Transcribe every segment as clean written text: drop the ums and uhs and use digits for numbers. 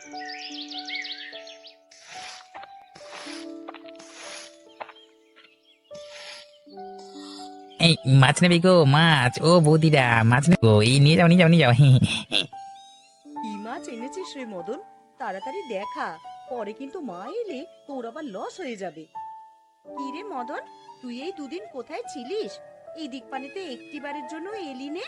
এই মাছ নেবে গো, মাছ! ও বৌদিরা, মাছ নেবে গো, এই নিয়ে যাও, নিয়ে যাও, নিয়ে যাও। কি মাছ এনেছিস রে মদন? তাড়াতাড়ি দেখা, পরে কিন্তু মা এলে তোর আবার লস হয়ে যাবে। কি রে মদন, তুই এই দুদিন কোথায় ছিলিস? এই দিকপানিতে একটিবারের জন্য এলি নে।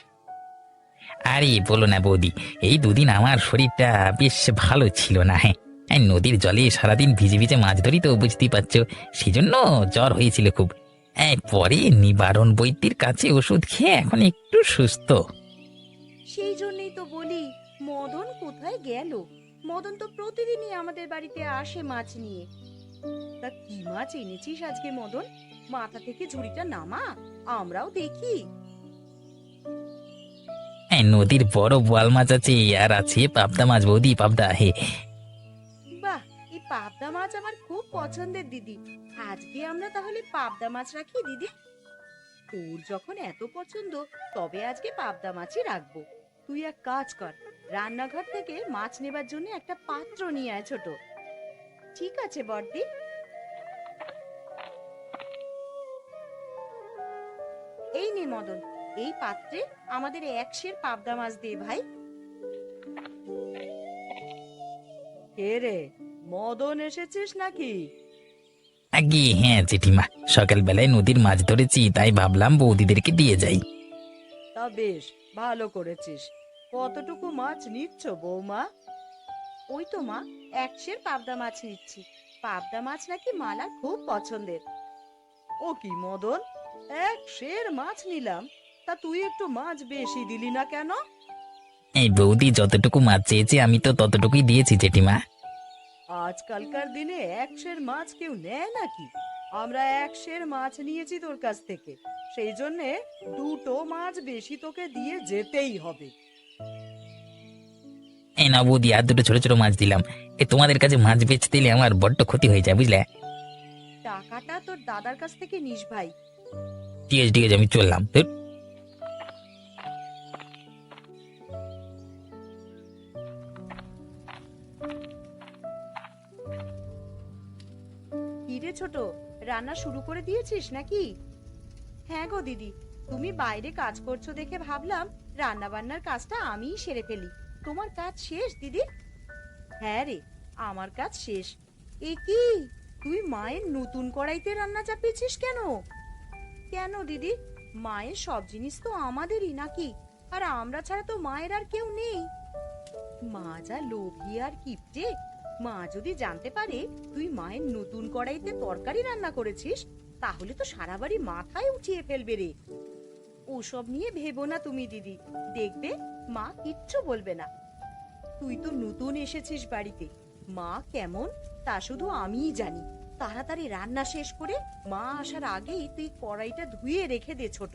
আরে বলো না বৌদি, এই দুদিন আমার শরীরটা বেশ ভালো ছিল না। হ্যাঁ, এই নদীর জলে সারাদিন ভিজে ভিজে মাছ ধরি তো, বুঝতেই পারছো, সেজন্য জ্বর হয়েছিল খুব। পরে নিবারণ বৈদ্যের কাছে ওষুধ খেয়ে এখন একটু সুস্থ। সেই জন্যই তো বলি, মদন কোথায় গেল? মদন তো প্রতিদিনই আমাদের বাড়িতে আসে মাছ নিয়ে। তা কি মাছ এনেছিস আজকে মদন? মাথা থেকে ঝুড়িটা নামা, আমরাও দেখি। নদীর বড় বোয়াল মাছ আছে, আর আছে পাবদা মাছ বৌদি, পাবদা। হে, বাহ, এই পাবদা মাছ আমার খুব পছন্দের দিদি। আজকে আমরা তাহলে পাবদা মাছ রাখি দিদি। তোর যখন এত পছন্দ, তবে আজকে পাবদা মাছই রাখবো। তুই এক কাজ কর, রান্নাঘর থেকে মাছ নেবার জন্য একটা পাত্র নিয়ে আয় ছোট। ঠিক আছে বড়দি। এই নে মদন, এই পাত্রে আমাদের 1 সের পাবদা মাছ দে ভাই। কে রে, মদন এসেছিস নাকি? আগে হ্যাঁ জেঠিমা, সকালবেলায় নদীর মাছ ধরেছি, তাই ভাবলাম বৌদিদেরকে দিয়ে যাই। তা বেশ, ভালো করেছিস। কতটুকু মাছ নিচ্ছ বৌমা? ওই তো মা, 1 সের পাবদা মাছ নিচ্ছি। পাবদা মাছ নাকি মালার খুব পছন্দের। ও কি মদন, 1 সের মাছ নিলাম, তা তুই একটু মাছ বেশি দিলি না কেন? এই বৌদি যতটুকু মাছ চেয়েছে আমি তো ততটুকুই দিয়েছি জেঠিমা। আজকালকার দিনে 1 সের মাছ কেউ নেয় নাকি? আমরা 1 সের মাছ নিয়েছি তোর কাছ থেকে, সেই জন্যে 2টো মাছ বেশি তোকে দিয়ে যেতেই হবে। এই না বৌদি, আর দুটো ছোট ছোট মাছ দিলাম। তোমাদের কাছে মাছ বেচতে দিলে আমার বড্ড ক্ষতি হয়ে যায়, বুঝলে। টাকাটা তোর দাদার কাছ থেকে নিস ভাই। ঠিক আছে, ঠিক আছে, আমি চললাম। ধুর। কিরে ছোট, রান্না শুরু করে দিয়েছিস নাকি? হ্যাঁ গো দিদি, তুমি বাইরে কাজ করছো দেখে ভাবলাম রান্না বান্নার কাজটা আমিই সেরে ফেলি। তোমার কাজ শেষ দিদি? হ্যাঁ রে, আমার কাজ শেষ। এ কি, তুই মায়ের নতুন কড়াইতে রান্না চাপিয়েছিস কেন? কেন দিদি, মায়ের সব জিনিস তো আমাদেরই নাকি? আর আমরা ছাড়া তো মায়ের আর কেউ নেই। মা যা লোভী আর কিপটে, মা যদি জানতে পারে তুই মায়ের নতুন কড়াইতে তরকারি রান্না করেছিস, তাহলে তো সারা বাড়ি মাথায় উঠিয়ে ফেলবে রে। ওসব নিয়ে ভেবো না তুমি দিদি, দেখবে মা কিচ্ছু বলবে না। তুই তো নতুন এসেছিস বাড়িতে, মা কেমন তা শুধু আমিই জানি। তাড়াতাড়ি রান্না শেষ করে মা আসার আগেই তুই কড়াইটা ধুয়ে রেখে দে ছোট।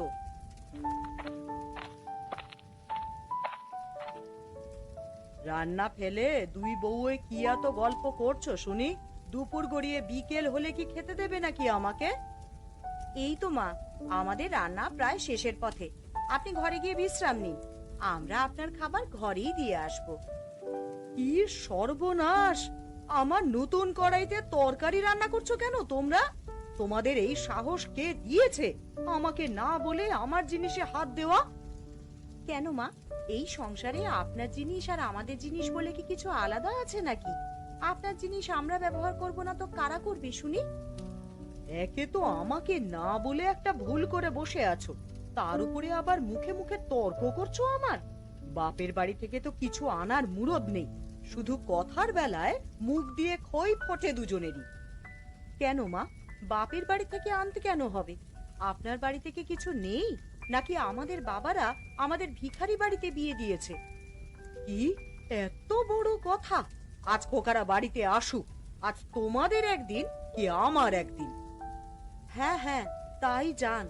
রান্না ফেলে দুই বউয়ে কি এত গল্প করছো শুনি? দুপুর গড়িয়ে বিকেল হলে কি খেতে দেবে নাকি আমাকে? এই তো মা, আমাদের রান্না প্রায় শেষের পথে। আপনি ঘরে গিয়ে বিশ্রাম নিন, আমরা আপনার খাবার ঘরেই দিয়ে আসব। কি সর্বনাশ! আমার নতুন কড়াইতে তরকারি রান্না করছো কেন তোমরা? তোমাদের এই সাহস কে দিয়েছে আমাকে না বলে আমার জিনিসে হাত দেওয়া? কেন মা, এই সংসারে আপনার জিনিস আর আমাদের জিনিস বলে কি কিছু আলাদা আছে নাকি? আপনার জিনিস আমরা ব্যবহার করব না তো কারা করবে শুনি? একে তো আমাকে না বলে একটা ভুল করে বসে আছো, তার উপরে আবার মুখে মুখে তর্ক করছো আমার। বাপের বাড়ি থেকে তো কিছু আনার মুরদ নেই, শুধু কথার বেলায় মুখ দিয়ে খই ফোটে দুজনেরই। কেন মা, বাপের বাড়ি থেকে আনতে কেন হবে? আপনার বাড়ি থেকে কিছু নেই নাকি আমাদের বাবারা আমাদের ভিখারি বাড়িতে বিয়ে দিয়েছে? কি এত বড় কথা! আজ খোকারা বাড়িতে আসুক, আজ তোমাদের একদিন কি আমার একদিন। হ্যাঁ হ্যাঁ, তাই যান,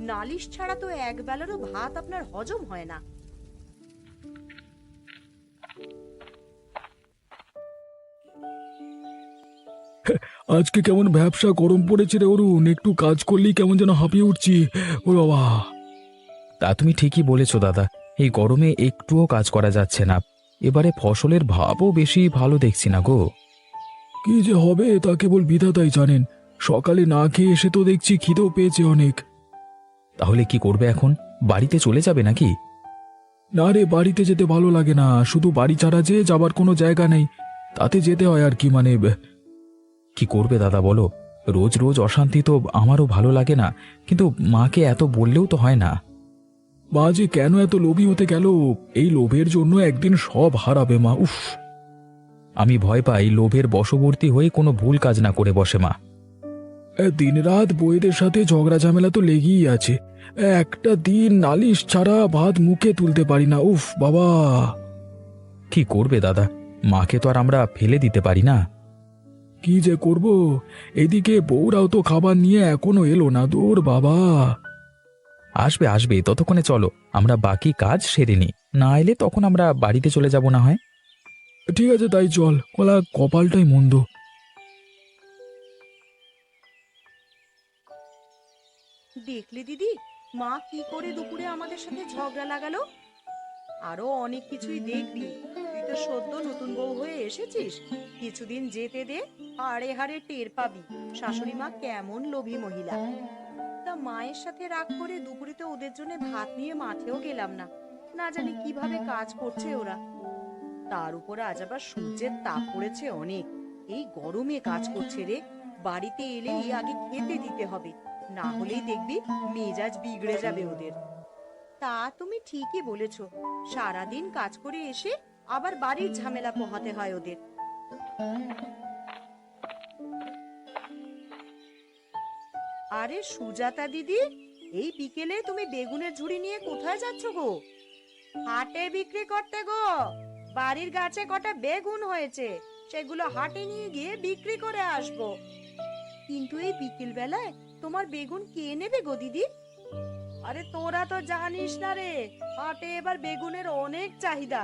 নালিশ ছাড়া তো এক বেলারও ভাত আপনার হজম হয় না। আজকে কেমন ব্যবসা গরম পড়েছে রে অরুণ, একটু কাজ করলেই কেমন যেন হাঁপিয়ে উঠছি। ও বাবা! তা তুমি ঠিকই বলেছো দাদা, এই গরমে একটুও কাজ করা যাচ্ছে না। এবারে ফসলের ভাবও বেশি ভালো দেখছি না গো। কি যে হবে তা কেবল বিধাতাই জানেন। সকালে না খেয়ে এসে তো দেখছি খিদেও পেয়েছে অনেক। তাহলে কি করবে এখন? বাড়িতে চলে যাবে নাকি? না রে, বাড়িতে যেতে ভালো লাগে না, শুধু বাড়ি ছাড়া যে যাবার কোনো জায়গা নেই, তাতে যেতে হয় আর কি। মানে কি করবে দাদা বলো? রোজ রোজ অশান্তি তো আমারও ভালো লাগে না, কিন্তু মাকে এত বললেও তো হয় না। মা যে কেন এত লোভী হতে গেল, এই লোভের জন্য একদিন সব হারাবে মা। উফ! আমি ভয় পাই লোভের বশবর্তী হয়ে কোনো ভুল কাজ না করে বসে মা। দিনরাত বউয়েদের সাথে ঝগড়া ঝামেলা তো লেগেই আছে। একটা দিন নালিশ ছাড়া ভাত মুখে তুলতে পারি না। উফ বাবা! কি করবে দাদা, মাকে তো আর আমরা ফেলে দিতে পারি না। কি যে করব, এদিকে বউরাও তো খাবার নিয়ে এখনো এলো না। দূর বাবা! আসবে আসবে, ততক্ষণে চলো আমরা বাকি কাজ সেরে নিই, না এলে তখন আমরা বাড়িতে চলে যাব না হয়। ঠিক আছে, তাই চল। কপালটাই মন্দ। দেখলি দিদি, মা কি করে দুপুরে আমাদের সাথে ঝগড়া লাগালো। আরো অনেক কিছুই দেখবি। তুই তো সদ্য নতুন বউ হয়ে এসেছিস, কিছুদিন যেতে দে, হাড়ে হাড়ে টের পাবি শাশুড়ি মা কেমন লোভী মহিলা। তা মায়ের সাথে রাগ করে দুপুরে তো ওদের জন্য ভাত নিয়ে মাঠেও গেলাম না। না জানি কিভাবে কাজ করছে ওরা। তার উপর আজ আবার সূর্যের তাপ পড়েছে অনেক। এই গরমে কাজ করছে রে। বাড়িতে এলেই আগে খেতে দিতে হবে, না হলেই দেখবি মেজাজ বিগড়ে যাবে ওদের। তা তুমি ঠিকই বলেছো, সারাদিন কাজ করে এসে আবার বাড়ির ঝামেলা পোহাতে হয় ওদের। আরে সুজাতা দিদি, এই বিকেলে তুমি বেগুনের ঝুড়ি নিয়ে কোথায় যাচ্ছ গো? হাটে বিক্রি করতে গো। বাড়ির গাছে কটা বেগুন হয়েছে, সেগুলো হাটে নিয়ে গিয়ে বিক্রি করে আসবো। কিন্তু এই বিকেল বেলায় তোমার বেগুন কে নেবে গো দিদি? আরে তোরা তো জানিস না রে, হাটে এবার বেগুনের অনেক চাহিদা।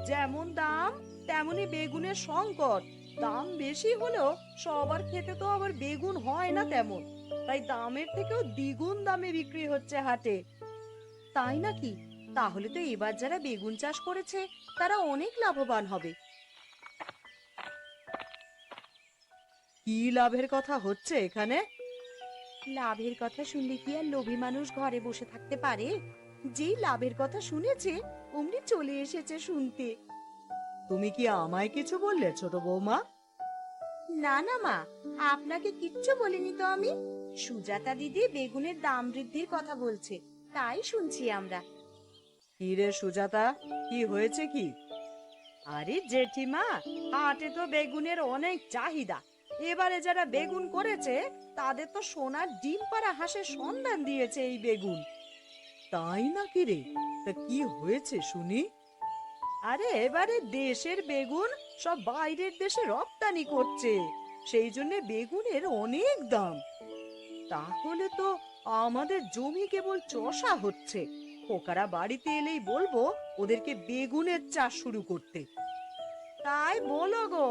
যেমন দাম তেমনি বেগুনের সংকট। দাম বেশি হলেও সবার খেতে তো আবার বেগুন হয় না তেমন, তাই দামের থেকেও দ্বিগুণ দামে বিক্রি হচ্ছে হাটে। তাই নাকি? তাহলে তো এবার যারা বেগুন চাষ করেছে তারা অনেক লাভবান হবে। কি লাভের কথা হচ্ছে এখানে? লাভের কথা শুনলে কি আর লোভী মানুষ ঘরে বসে থাকতে পারে? যেই লাভের কথা শুনেছে অমনি চলে এসেছে শুনতে। তুমি কি আমায় কিছু বললে ছোট বৌমা? না না মা, আপনাকে কিচ্ছু বলিনি তো আমি। সুজাতা দিদি বেগুনের দাম বৃদ্ধির কথা বলছে, তাই শুনছি আমরা। কি রে সুজাতা, কি হয়েছে কি? আরে জেঠিমা, হাটে তো বেগুনের অনেক চাহিদা। এবারে যারা বেগুন করেছে তাদের তো সোনার ডিম পাড়া হাঁসের সন্ধান দিয়েছে এই বেগুন। তাই নাকি রে? তা কি হয়েছে শুনি? আরে এবারে দেশের বেগুন সব বাইরের দেশে রপ্তানি করছে, সেই জন্য বেগুনের অনেক দাম। তাহলে তো আমাদের জমি কেবল চষা হচ্ছে। খোকারা বাড়িতে এলেই বলবো ওদেরকে বেগুনের চাষ শুরু করতে। তাই বলো গো,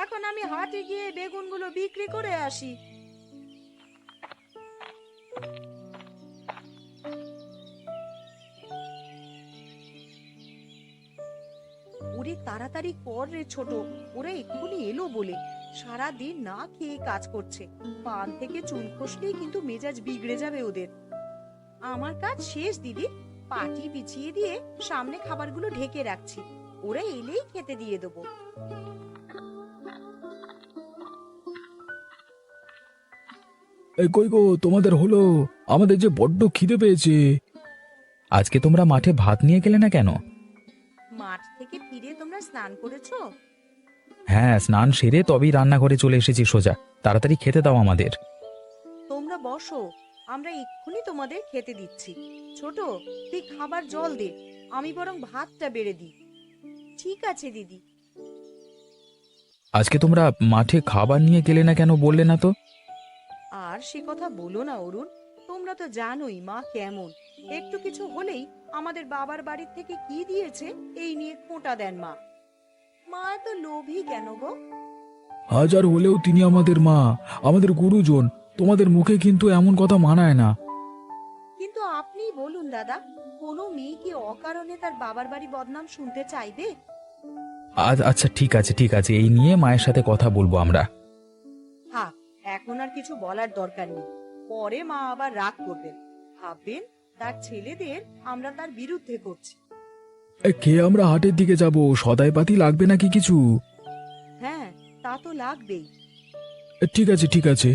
এখন আমি হাটে গিয়ে বেগুনগুলো বিক্রি করে আসি। ওরে তাড়াতাড়ি কর রে ছোট, ওরা এক্ষুনি এলো বলে। সারা দিন না খেয়ে কাজ করছে, পান থেকে চুন খসলেই কিন্তু মেজাজ বিগড়ে যাবে ওদের। আমার কাজ শেষ দিদি, পাটি বিছিয়ে দিয়ে সামনে খাবারগুলো ঢেকে রাখছি, ওরা এলেই খেতে দিয়ে দেবো। কই গো, তোমাদের হলো? আমাদের যে বড্ড খিদে পেয়েছে। আজকে তোমরা মাঠে ভাত নিয়ে গেলে না কেন? মাঠ থেকে ফিরে তোমরা স্নান করেছো? হ্যাঁ, স্নান সেরে তবেই রান্নাঘরে চলে এসেছি সোজা। তাড়াতাড়ি খেতে দাও আমাদের। তোমরা বসো, আমরা এক্ষুনি তোমাদের খেতে দিচ্ছি। ছোট, তুই খাবার জল দে, আমি বরং ভাতটা বেড়ে দিই। ঠিক আছে দিদি। আজকে তোমরা মাঠে খাবার নিয়ে গেলে না কেন বললে না তো? আর সে কথা বলো না অরুণ, তোমরা তো জানোই মা কেমন। একটু কিছু হলেই আমাদের বাবার বাড়ি থেকে কি দিয়েছে এই নিয়ে খোঁটা দেন মা। মা এত লোভী কেন গো? হাজার হলেও তিনি আমাদের মা, আমাদের গুরুজন। তোমাদের মুখে কিন্তু এমন কথা মানায় না। কিন্তু আপনি বলুন দাদা, কোনো মেয়ে কি অকারণে তার বাবার বাড়ি বদনাম শুনতে চাইবে? আচ্ছা ঠিক আছে ঠিক আছে, এই নিয়ে মায়ের সাথে কথা বলবো আমরা। হ্যাঁ, এখন আর কিছু বলার দরকার নেই। পরে মা আবার রাগ করবেন, ভাববেন তার ছেলেদের আমরা তার বিরুদ্ধে করছি। খেয়ে আমরা হাটের দিকে যাব, সদাই পাতি লাগবে নাকি কিছু? হ্যাঁ, তা তো লাগবেই। ঠিক আছে ঠিক আছে।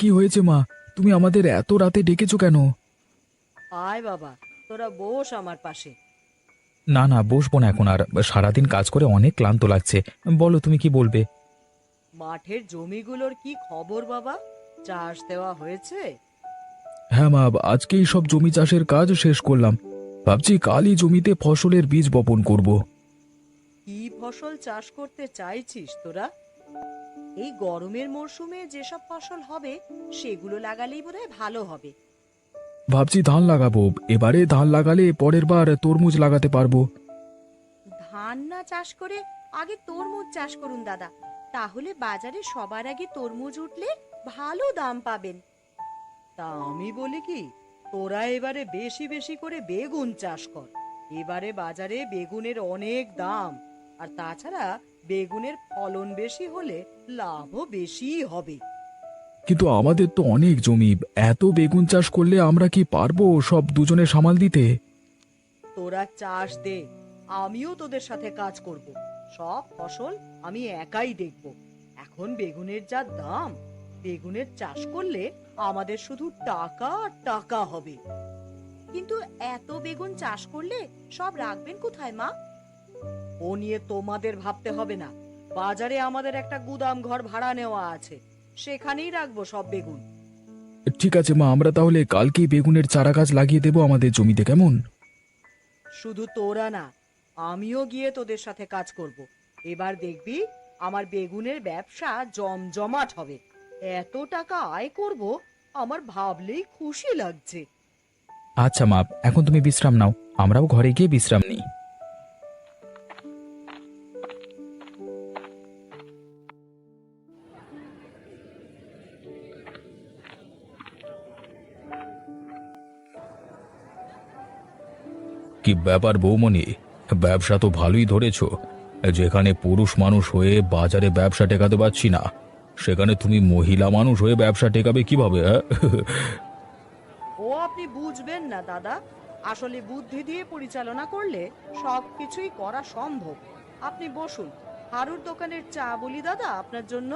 কি হয়েছে মা, তুমি আমাদের এত রাতে ডেকেছো কেন? আয় বাবা, তোরা বস আমার পাশে। না না, বসবো না এখন আর, সারাদিন কাজ করে অনেক ক্লান্ত লাগছে। বলো তুমি কি বলবে। মাঠের জমিগুলোর কি খবর বাবা? চাষ দেওয়া হয়েছে? হ্যাঁ মা, আজকেই সব জমি চাষের কাজ শেষ করলাম। ভাবছি কালই জমিতে ফসলের বীজ বপন করব। কি ফসল চাষ করতে চাইছিস তোরা? এই গরমের মরশুমে যেসব ফসল হবে সেগুলো লাগালেই বোধহয় ভালো হবে। ভাবছি ধান লাগাবো, এবারে ধান লাগালে পরের বার তরমুজ লাগাতে পারবো। ধান না চাষ করে আগে তরমুজ চাষ করুন দাদা, তাহলে বাজারে সবার আগে তরমুজ উঠলে ভালো দাম পাবেন। তা আমি বলি কি, তোরা এবারে বেশি বেশি করে বেগুন চাষ কর। এবারে বাজারে বেগুনের অনেক দাম, আর তাছাড়া বেগুনের ফলন বেশি হলে লাভও বেশিই হবে। কিন্তু আমাদের তো অনেক জমি, এত বেগুন চাষ করলে আমরা কি পারবো সব দুজনে সামাল দিতে? তোরা চাষ দে, আমিও তোদের সাথে কাজ করব। সব ফসল আমি একাই দেখব। এখন বেগুনের যা দাম, বেগুনের চাষ করলে আমাদের শুধু টাকা আর টাকা হবে। কিন্তু এত বেগুন চাষ করলে সব রাখবেন কোথায় মা? ও নিয়ে তোমাদের ভাবতে হবে না। বাজারে আমাদের একটা গুদাম ঘর ভাড়া নেওয়া আছে, সেখানেই রাখবো সব বেগুন। ঠিক আছে মা, আমরা তাহলে কালকেই বেগুনের চারা গাছ লাগিয়ে দেবো আমাদের জমিতে, কেমন? শুধু তোরা না, আমিও গিয়ে তোদের সাথে কাজ করব। এবার দেখবি আমার বেগুনের ব্যবসা জমজমাট হবে। এত টাকা আয় করব, আমার ভাবলেই খুশি লাগছে। আচ্ছা মা, এখন তুমি বিশ্রাম নাও, আমরাও ঘরে গিয়ে বিশ্রাম নিই। কি ব্যাপার বৌমণি, ব্যবসা তো ভালোই ধরেছ। যেখানে পুরুষ মানুষ হয়ে বাজারে ব্যবসা টেকাতে পারছি না, সেখানে তুমি মহিলা মানুষ হয়ে ব্যবসা টেকাবে কিভাবে? ও আপনি বুঝবেন না দাদা, আসলে বুদ্ধি দিয়ে পরিচালনা করলে সবকিছুই করা সম্ভব। আপনি বসুন, হারুর দোকানের চা বলি দাদা আপনার জন্য।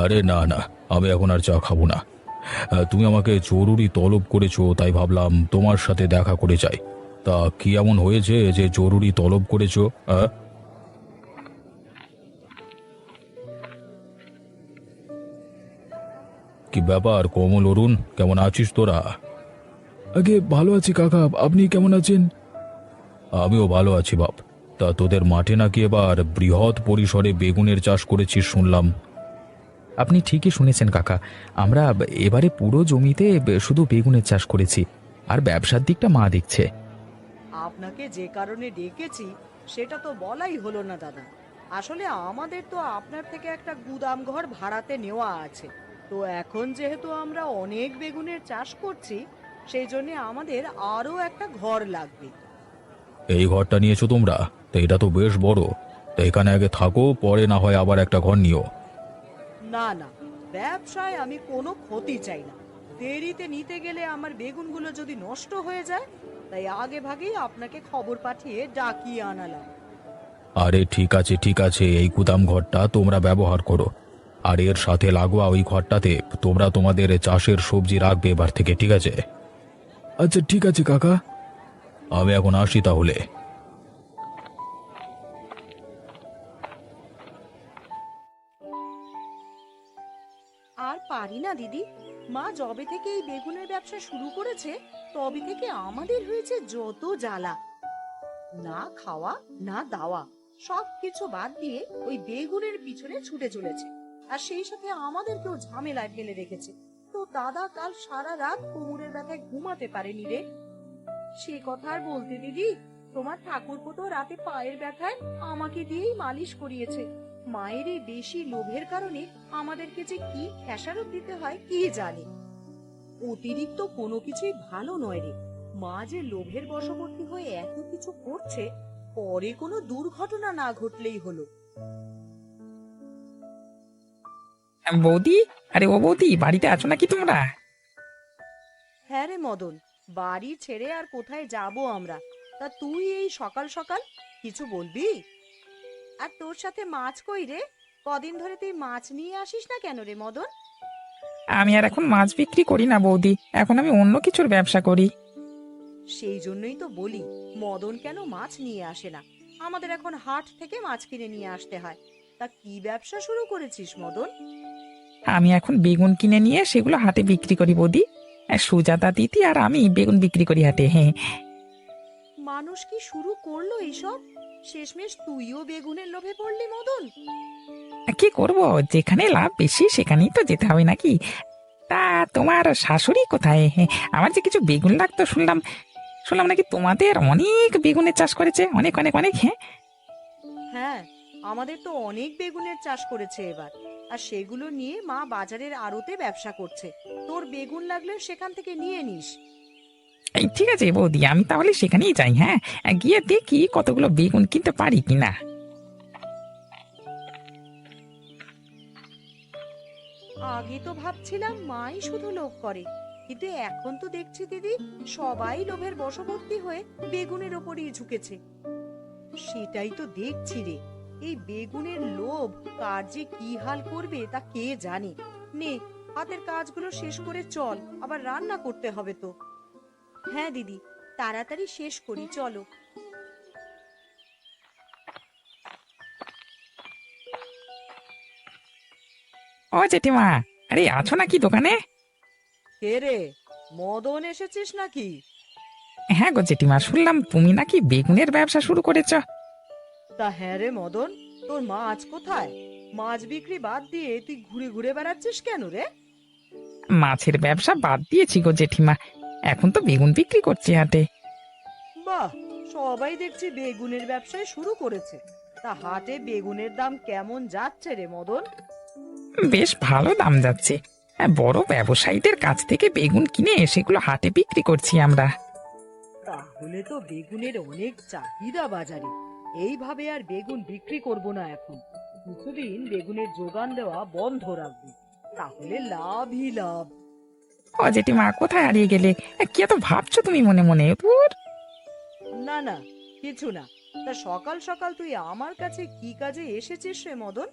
আরে না না, আমি এখন আর চা খাবো না। তুমি আমাকে জরুরি তলব করেছো, তাই ভাবলাম তোমার সাথে দেখা করে যাই। তা কি এমন হয়েছে যে জরুরি তলব করেছো? কি ব্যাপার কমল, অরুণ, কেমন আছিস তোরা? আগে ভালো আছি কাকা, আপনি কেমন আছেন? আমিও ভালো আছি বাপ। তা তোদের মাঠে নাকি এবার বৃহৎ পরিসরে বেগুনের চাষ করেছিস শুনলাম। আপনি ঠিকই শুনেছেন কাকা, আমরা এবারে পুরো জমিতে শুধু বেগুনের চাষ করেছি, আর ব্যবসার দিকটা মা দেখছে। আপনাকে যে কারণে ডেকেছি সেটা তো বলাই হলো না দাদা। আসলে আমাদের তো আপনার থেকে একটা গুদাম ঘর ভাড়াতে নেওয়া আছে। তো এখন যেহেতু আমরা অনেক বেগুনের চাষ করছি, সেই জন্য আমাদের আরো একটা ঘর লাগবে। এই ঘরটা নিয়েছো তোমরা? তো এটা তো বেশ বড়। তো এখানে আগে থাকো, পরে না হয় আবার একটা ঘর নিও। না না, ব্যবসায় আমি কোনো ক্ষতি চাই না। দেরিতে নিতে গেলে আমার বেগুনগুলো যদি নষ্ট হয়ে যায়, তাই আগে ভাগেই আপনাকে খবর পাঠিয়ে ডাকিয়ে আনালাম। আরে ঠিক আছে ঠিক আছে, এই গুদাম ঘরটা তোমরা ব্যবহার করো, আর এর সাথে লাগোয়া ওই ঘরটাতে তোমরা তোমাদের চাষের সবজি রাখবে এবার থেকে, ঠিক আছে? আচ্ছা ঠিক আছে কাকা। আমি এখন আসি তাহলে। আর পারি না দিদি, মা যবে থেকে এই বেগুনের ব্যবসা শুরু করেছে তবে থেকে আমাদের হয়েছে যত জ্বালা। না খাওয়া না দাওয়া, সবকিছু বাদ দিয়ে ওই বেগুনের পিছনে ছুটে চলেছে, আর সেই সাথে আমাদেরকেও ঝামেলায় ফেলে রেখেছে। তো দাদা কাল সারা রাত কোমরের ব্যথায় ঘুমাতে পারেনি রে। সে কথা আর বলতে দিদি, তোমার ঠাকুরপো তো রাতে পায়ের ব্যথায় আমাকে দিয়েই মালিশ করিয়েছে। মায়ের এই বেশি লোভের কারণে আমাদেরকে যে কি খেসারত দিতে হয় কি জানে। অতিরিক্ত কোনো কিছুই ভালো নয় রে। মা যে লোভের বশবর্তী হয়ে এত কিছু করছে, পরে কোনো দুর্ঘটনা না ঘটলেই হলো। বৌদি, আরে ও বৌদি, বাড়িতে আছো নাকি তোমরা? হ্যাঁ রে মদন, বাড়ি ছেড়ে আর কোথায় যাব আমরা? তা তুই এই সকাল সকাল কিছু বলবি? আর তোর সাথে মাছ কই রে? কদিন ধরে তুই মাছ নিয়ে আসিস না কেন রে মদন? আমি আর এখন মাছ বিক্রি করি না বৌদি, এখন আমি অন্য কিছুর ব্যবসা করি। সেই জন্যই তো বলি, মদন কেন মাছ নিয়ে আসে না? আমাদের এখন হাট থেকে মাছ কিনে নিয়ে আসতে হয়। তা কি ব্যবসা শুরু করেছিস মদন? আমি এখন বেগুন কিনে নিয়ে সেগুলো হাটে বিক্রি করি বৌদি। সুজাতা দিদি আর আমি বেগুন বিক্রি করি হাটে। হ্যাঁ, মানুষ কি শুরু করলো এইসব? শেষমেশ তুইও বেগুনের লোভে পড়লি মদন। কি করব, যেখানে লাভ বেশি সেখানেই তো যেতে হবে নাকি? তা তোমার শাশুড়ি কোথায়? হ্যাঁ, আমার যে কিছু বেগুন লাগতো, শুনলাম শুনলাম নাকি তোমাদের অনেক বেগুনের চাষ করেছে, অনেক অনেক অনেক। হ্যাঁ, হ্যাঁ, আমাদের তো অনেক বেগুনের চাষ করেছে এবার। আর সেগুলো নিয়ে মা বাজারের আড়তে ব্যবসা করছে। তোর বেগুন লাগলে সেখান থেকে নিয়ে নিস। এই ঠিক আছে বৌদি, আমি তাহলে সেখানেই যাই। হ্যাঁ, গিয়ে দেখি কতগুলো বেগুন কিনতে পারি কিনা। আগে তো ভাবছিলাম মাই শুধু লোভ করে, কিন্তু এখন তো দেখছি দিদি সবাই লোভের বশবর্তী হয়ে বেগুনের ওপরই ঝুঁকেছে। সেটাই তো দেখছি রে, এই বেগুনের লোভ কার যে কি হাল করবে তা কে জানে। নে, হাতের কাজগুলো শেষ করে চল, আবার রান্না করতে হবে তো। হ্যাঁ দিদি, তাড়াতাড়ি শেষ করি, চলো। ও জেঠিমা, আরে আছো নাকি দোকানে? কে রে, মদন এসেছিস নাকি? হ্যাঁ গো জেঠিমা, শুনলাম তুমি নাকি বেগুনের ব্যবসা শুরু করেছ। তা হ্যাঁ রে মদন, তোর মাছ কোথায়? মাছ বিক্রি বাদ দিয়ে তুই ঘুরে ঘুরে বেড়াচ্ছিস কেন রে? মাছের ব্যবসা বাদ দিয়েছি গো জেঠিমা, এখন তো বেগুন বিক্রি করছি হাটে। বাহ, সবাই দেখছি বেগুনের ব্যবসায় শুরু করেছে। তা হাটে বেগুনের দাম কেমন যাচ্ছে রে মদন? বেশ ভালো দাম যাচ্ছে। বড় ব্যবসায়ীদের কাছ থেকে বেগুন কিনে সেগুলো হাটে বিক্রি করছি আমরা। তাহলে তো বেগুনের অনেক চাহিদা বাজারে। এইভাবে আর বেগুন বিক্রি করব না এখন। কিছুদিন বেগুনের যোগান দেওয়া বন্ধ রাখবো, তাহলে লাভই লাভ। ও জেঠিমা, কোথায় হারিয়ে গেলে? কি এত ভাবছো তুমি মনে মনে? ধুর। না না, কিছু না। তা সকাল সকাল তুই আমার কাছে কি কাজে এসেছিস রে মদন?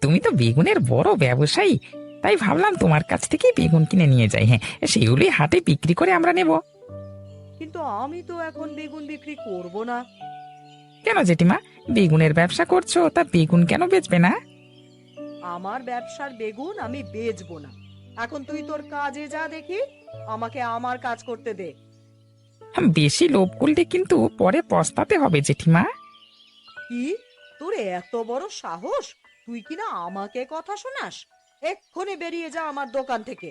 তুমি তো বেগুনের বড় ব্যবসায়ী, তাই ভাবলাম তোমার কাছ থেকে বেগুন কিনে নিয়ে যাই। হ্যাঁ, সেগুলি হাটে বিক্রি করে আমরা নেব। কিন্তু আমি তো এখন বেগুন বিক্রি করব না। কেন জেঠিমা, বেগুনের ব্যবসা করছো, তা বেগুন কেন বেচবে না? আমার ব্যবসার বেগুন আমি বেচবো না। এখন তুই তোর কাজে যা দেখি, আমাকে আমার কাজ করতে দে। বেশি লোভ করলে কিন্তু পরে পস্তাতে হবে জেঠিমা। কি, তোর এত বড় সাহস? তুই কিনা আমাকে কথা শোনাস? এক্ষুনি বেরিয়ে যা আমার দোকান থেকে।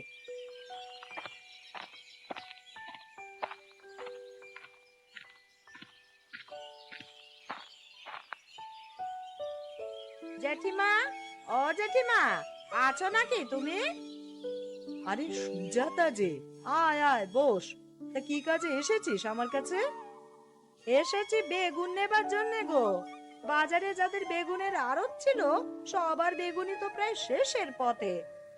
জেঠিমা, ও জেঠিমা, আছো নাকি তুমি? আরে সুজাতা যে, আয় আয় বস। তা কি কাজে এসেছিস আমার কাছে? এসেছি বেগুন নেবার জন্যে গো। বাজারে যাদের বেগুনের আড়ত ছিল, সবার বেগুনই তো প্রায় শেষের পথে।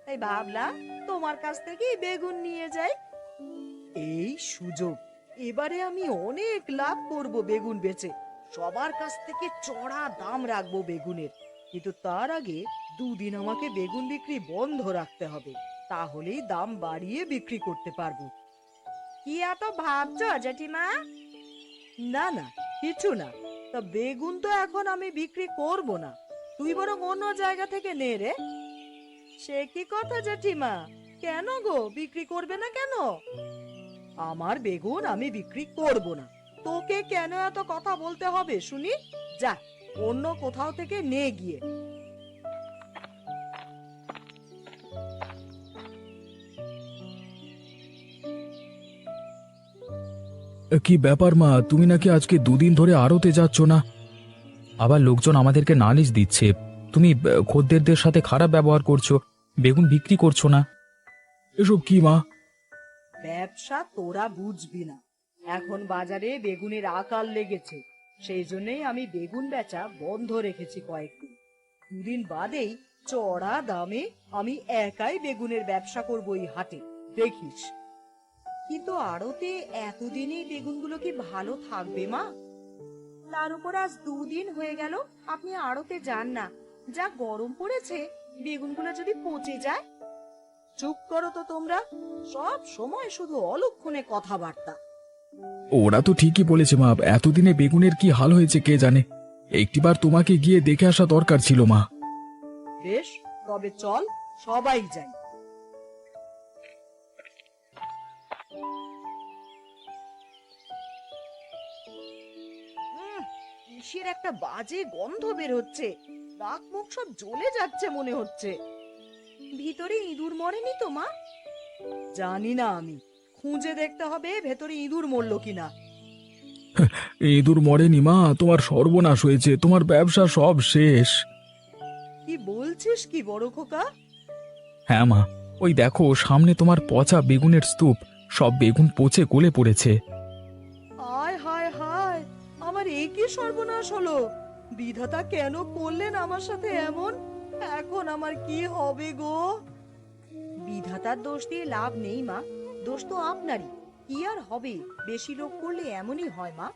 তাই ভাবলাম তোমার কাছ থেকেই বেগুন নিয়ে যাই। এই সুযোগ, এবারে আমি অনেক লাভ করব বেগুন বেচে। সবার কাছ থেকে চড়া দাম রাখবো বেগুনের। কিন্তু তার আগে দুদিন আমাকে বেগুন বিক্রি বন্ধ রাখতে হবে, তাহলেই দাম বাড়িয়ে বিক্রি করতে পারবো। কি এত ভাবছো জেঠিমা? না না, কিছু না। তা বেগুন তো এখন আমি বিক্রি করব না, তুই বরং অন্য জায়গা থেকে নে রে। সে কি কথা জেঠিমা, কেন গো বিক্রি করবে না কেন? আমার বেগুন আমি বিক্রি করব না। তোকে কেন এত কথা বলতে হবে শুনি? যা, অন্য কোথাও থেকে নে গিয়ে। কি ব্যাপার মা, তুমি নাকি আজকে দুদিন ধরে আড়তে যাচ্ছ না? আবার লোকজন আমাদেরকে নালিশ দিচ্ছে, তুমি খদ্দেরদের সাথে খারাপ ব্যবহার করছো, বেগুন বিক্রি করছো না। এসব কি মা? ব্যবসা তোরা বুঝবি না। এখন বাজারে বেগুনের আকাল লেগেছে, সেই জন্যই আমি বেগুন বেচা বন্ধ রেখেছি কয়েকদিন। দুদিন বাদেই চড়া দামে আমি একাই বেগুনের ব্যবসা করবো এই হাটে, দেখিস। কিন্তু আড়তে এতদিনেই বেগুনগুলো কি ভালো থাকবে মা? তার উপর আজ দুদিন হয়ে গেল আপনি আড়তে যান না। যা গরম পড়েছে, বেগুনগুলো যদি পচে যায়। চুপ করো তো তোমরা, সব সময় শুধু অলক্ষণে কথাবার্তা। ওরা তো ঠিকই বলেছে মা, এতদিনে বেগুনের কি হাল হয়েছে কে জানে। একটিবার তোমাকে গিয়ে দেখে আসা দরকার ছিল মা। বেশ, তবে চল সবাই যাই। কিসের একটা বাজে গন্ধ বের হচ্ছে, নাক মুখ সব জ্বলে যাচ্ছে মনে হচ্ছে। ভিতরে ইঁদুর মরেনি তো মা? জানি না, আমি খুঁজে দেখতে হবে ভেতরে ইঁদুর মরলো কিনা। ইঁদুর মরেনি মা, তোমার সর্বনাশ হয়েছে, তোমার ব্যবসা সব শেষ। কি বলছিস কি বড় খোকা? হ্যাঁ মা, ওই দেখো সামনে তোমার পচা বেগুনের স্তূপ, সব বেগুন পচে গলে পড়েছে। হায় হায় হায়, আমার এই কি সর্বনাশ হলো! বিধাতা কেন করলেন আমার সাথে এমন? এখন আমার কি হবে গো? বিধাতার দোষ দিয়ে লাভ নেই মা, দোষ তো আপনারই। কি আর হবে, বেশি লোভ করলে এমনই হয় মা।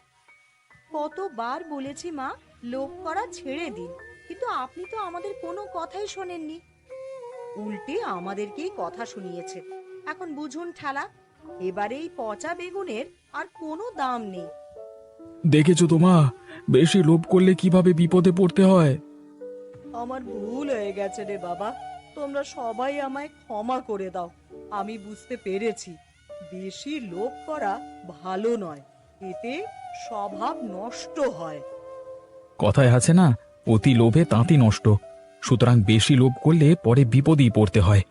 কতবার বলেছি মা, লোভ করা ছেড়ে দিন, কিন্তু আপনি তো আমাদের কোনো কথাই শোনেননি। উল্টে আমাদেরকেই কথা শুনিয়েছে। এখন বুঝুন ঠেলা, এবারে এই পচা বেগুনের আর কোনো দাম নেই। দেখেছো তো মা, বেশি লোভ করলে কিভাবে বিপদে পড়তে হয়। আমার ভুল হয়ে গেছে রে বাবা, তোমরা সবাই আমায় ক্ষমা করে দাও। আমি বুঝতে পেরেছি বেশি লোভ করা ভালো নয়, এতে স্বভাব নষ্ট হয়। কথায় আছে না, অতি লোভে তাঁতি নষ্ট। সুতরাং বেশি লোভ করলে পরে বিপদেই পড়তে হয়।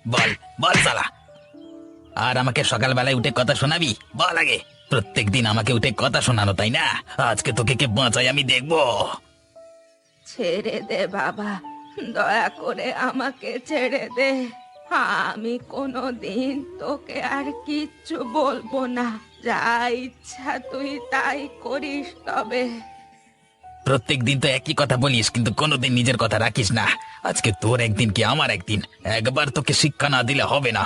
বল বল সালা, আর আমাকে সকালবেলায় উঠে কথা শোনাবি? বল আগে। প্রত্যেকদিন আমাকে উঠে কথা শোনানো, তাই না? আজকে তোকে কে বাঁচাই আমি দেখবো। ছেড়ে দে বাবা, দয়া করে আমাকে ছেড়ে দে। আমি কোনোদিন তোকে আর কিচ্ছু বলবো না, যা ইচ্ছা তুই তাই করিস। তবে প্রত্যেকদিন তো একই কথা বলিস, কিন্তু কোনোদিন নিজের কথা রাখিস না। আজকে তোর একদিন কি আমার একদিন, একবার তোকে শিক্ষা না দিলে হবে না।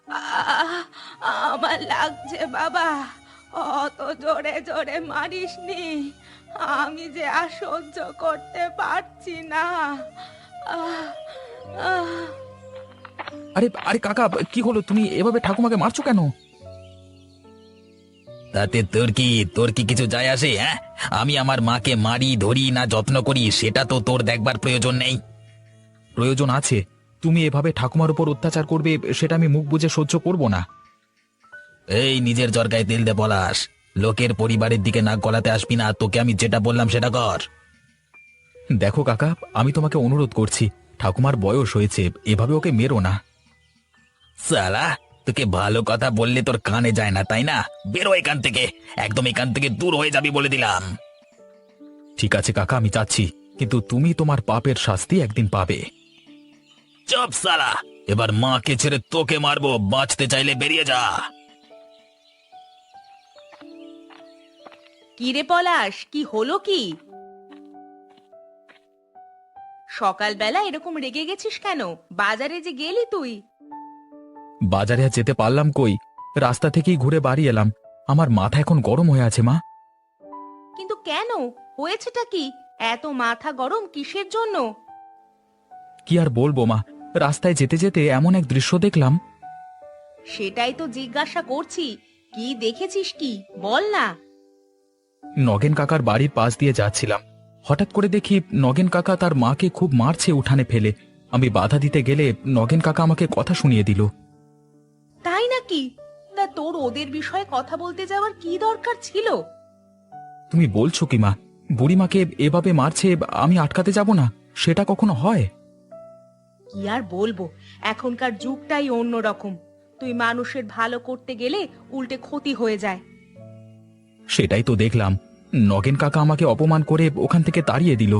আহ, আমার লাগছে বাবা, অত জোরে জোরে মারিসনি, আমি যে আর সহ্য করতে পারছি না। আহ, আহ। আরে আরে কাকা, কি হলো? তুমি এভাবে ঠাকুমাকে মারছো কেন? তাতে তোর কি কিছু যায় আসে? হ্যাঁ, আমি আমার মাকে মারি ধরি না যত্ন করি, সেটা তো তোর দেখবার প্রয়োজন নেই। প্রয়োজন আছে। তুমি এভাবে ঠাকুমার উপর অত্যাচার করবে, সেটা আমি মুখ বুজে সহ্য করব না। এই নিজের জর্গায় তেল দে পলাশ, লোকের পরিবারের দিকে নাক গলাতে আসবি না। তোকে আমি যেটা বললাম সেটা কর। দেখো কাকা, আমি তোমাকে অনুরোধ করছি, ঠাকুমার বয়স হয়েছে, এভাবে ওকে মেরো না। সালা, তোকে ভালো কথা বললে তোর কানে যায় না, তাই না? বেরো এখান থেকে, একদম এখান থেকে দূর হয়ে যাবি বলে দিলাম। ঠিক আছে কাকা, আমি যাচ্ছি, কিন্তু তুমি তোমার পাপের শাস্তি একদিন পাবে। চুপ সালা, এবার মাকে ছেড়ে তোকে মারবো, বাঁচতে চাইলে বেরিয়ে যা। কি রে পলাশ, কি হলো কি? সকালবেলা এরকম রেগে গেছিস কেন? বাজারে যে গেলি তুই। বাজারে আর যেতে পারলাম কই, রাস্তা থেকেই ঘুরে বাড়ি এলাম। আমার মাথা এখন গরম হয়ে আছে মা। কিন্তু কেন, হয়েছেটা কি? এত মাথা গরম কিসের জন্য? কি আর বলবো মা, রাস্তায় যেতে যেতে এমন এক দৃশ্য দেখলাম। সেটাই তো জিজ্ঞাসা করছি, কি দেখেছিস, কি বল না। নগেন কাকার বাড়ির পাশ দিয়ে যাচ্ছিলাম, হঠাৎ করে দেখি নগেন কাকা তার মাকে খুব মারছে উঠানে ফেলে। আমি বাধা দিতে গেলে নগেন কাকা আমাকে কথা শুনিয়ে দিল। তাই নাকি? তা তোর ওদের বিষয়ে কথা বলতে যাওয়ার কি দরকার ছিল? তুমি বলছো কি মা? বুড়িমাকে এভাবে মারছে, আমি আটকাতে যাব না? সেটা কখনো হয়? কি আর বলবো, এখনকার যুগটাই অন্যরকম। তুই মানুষের ভালো করতে গেলে উল্টে ক্ষতি হয়ে যায়। সেটাই তো দেখলাম, নগেন কাকা আমাকে অপমান করে ওখান থেকে তাড়িয়ে দিল।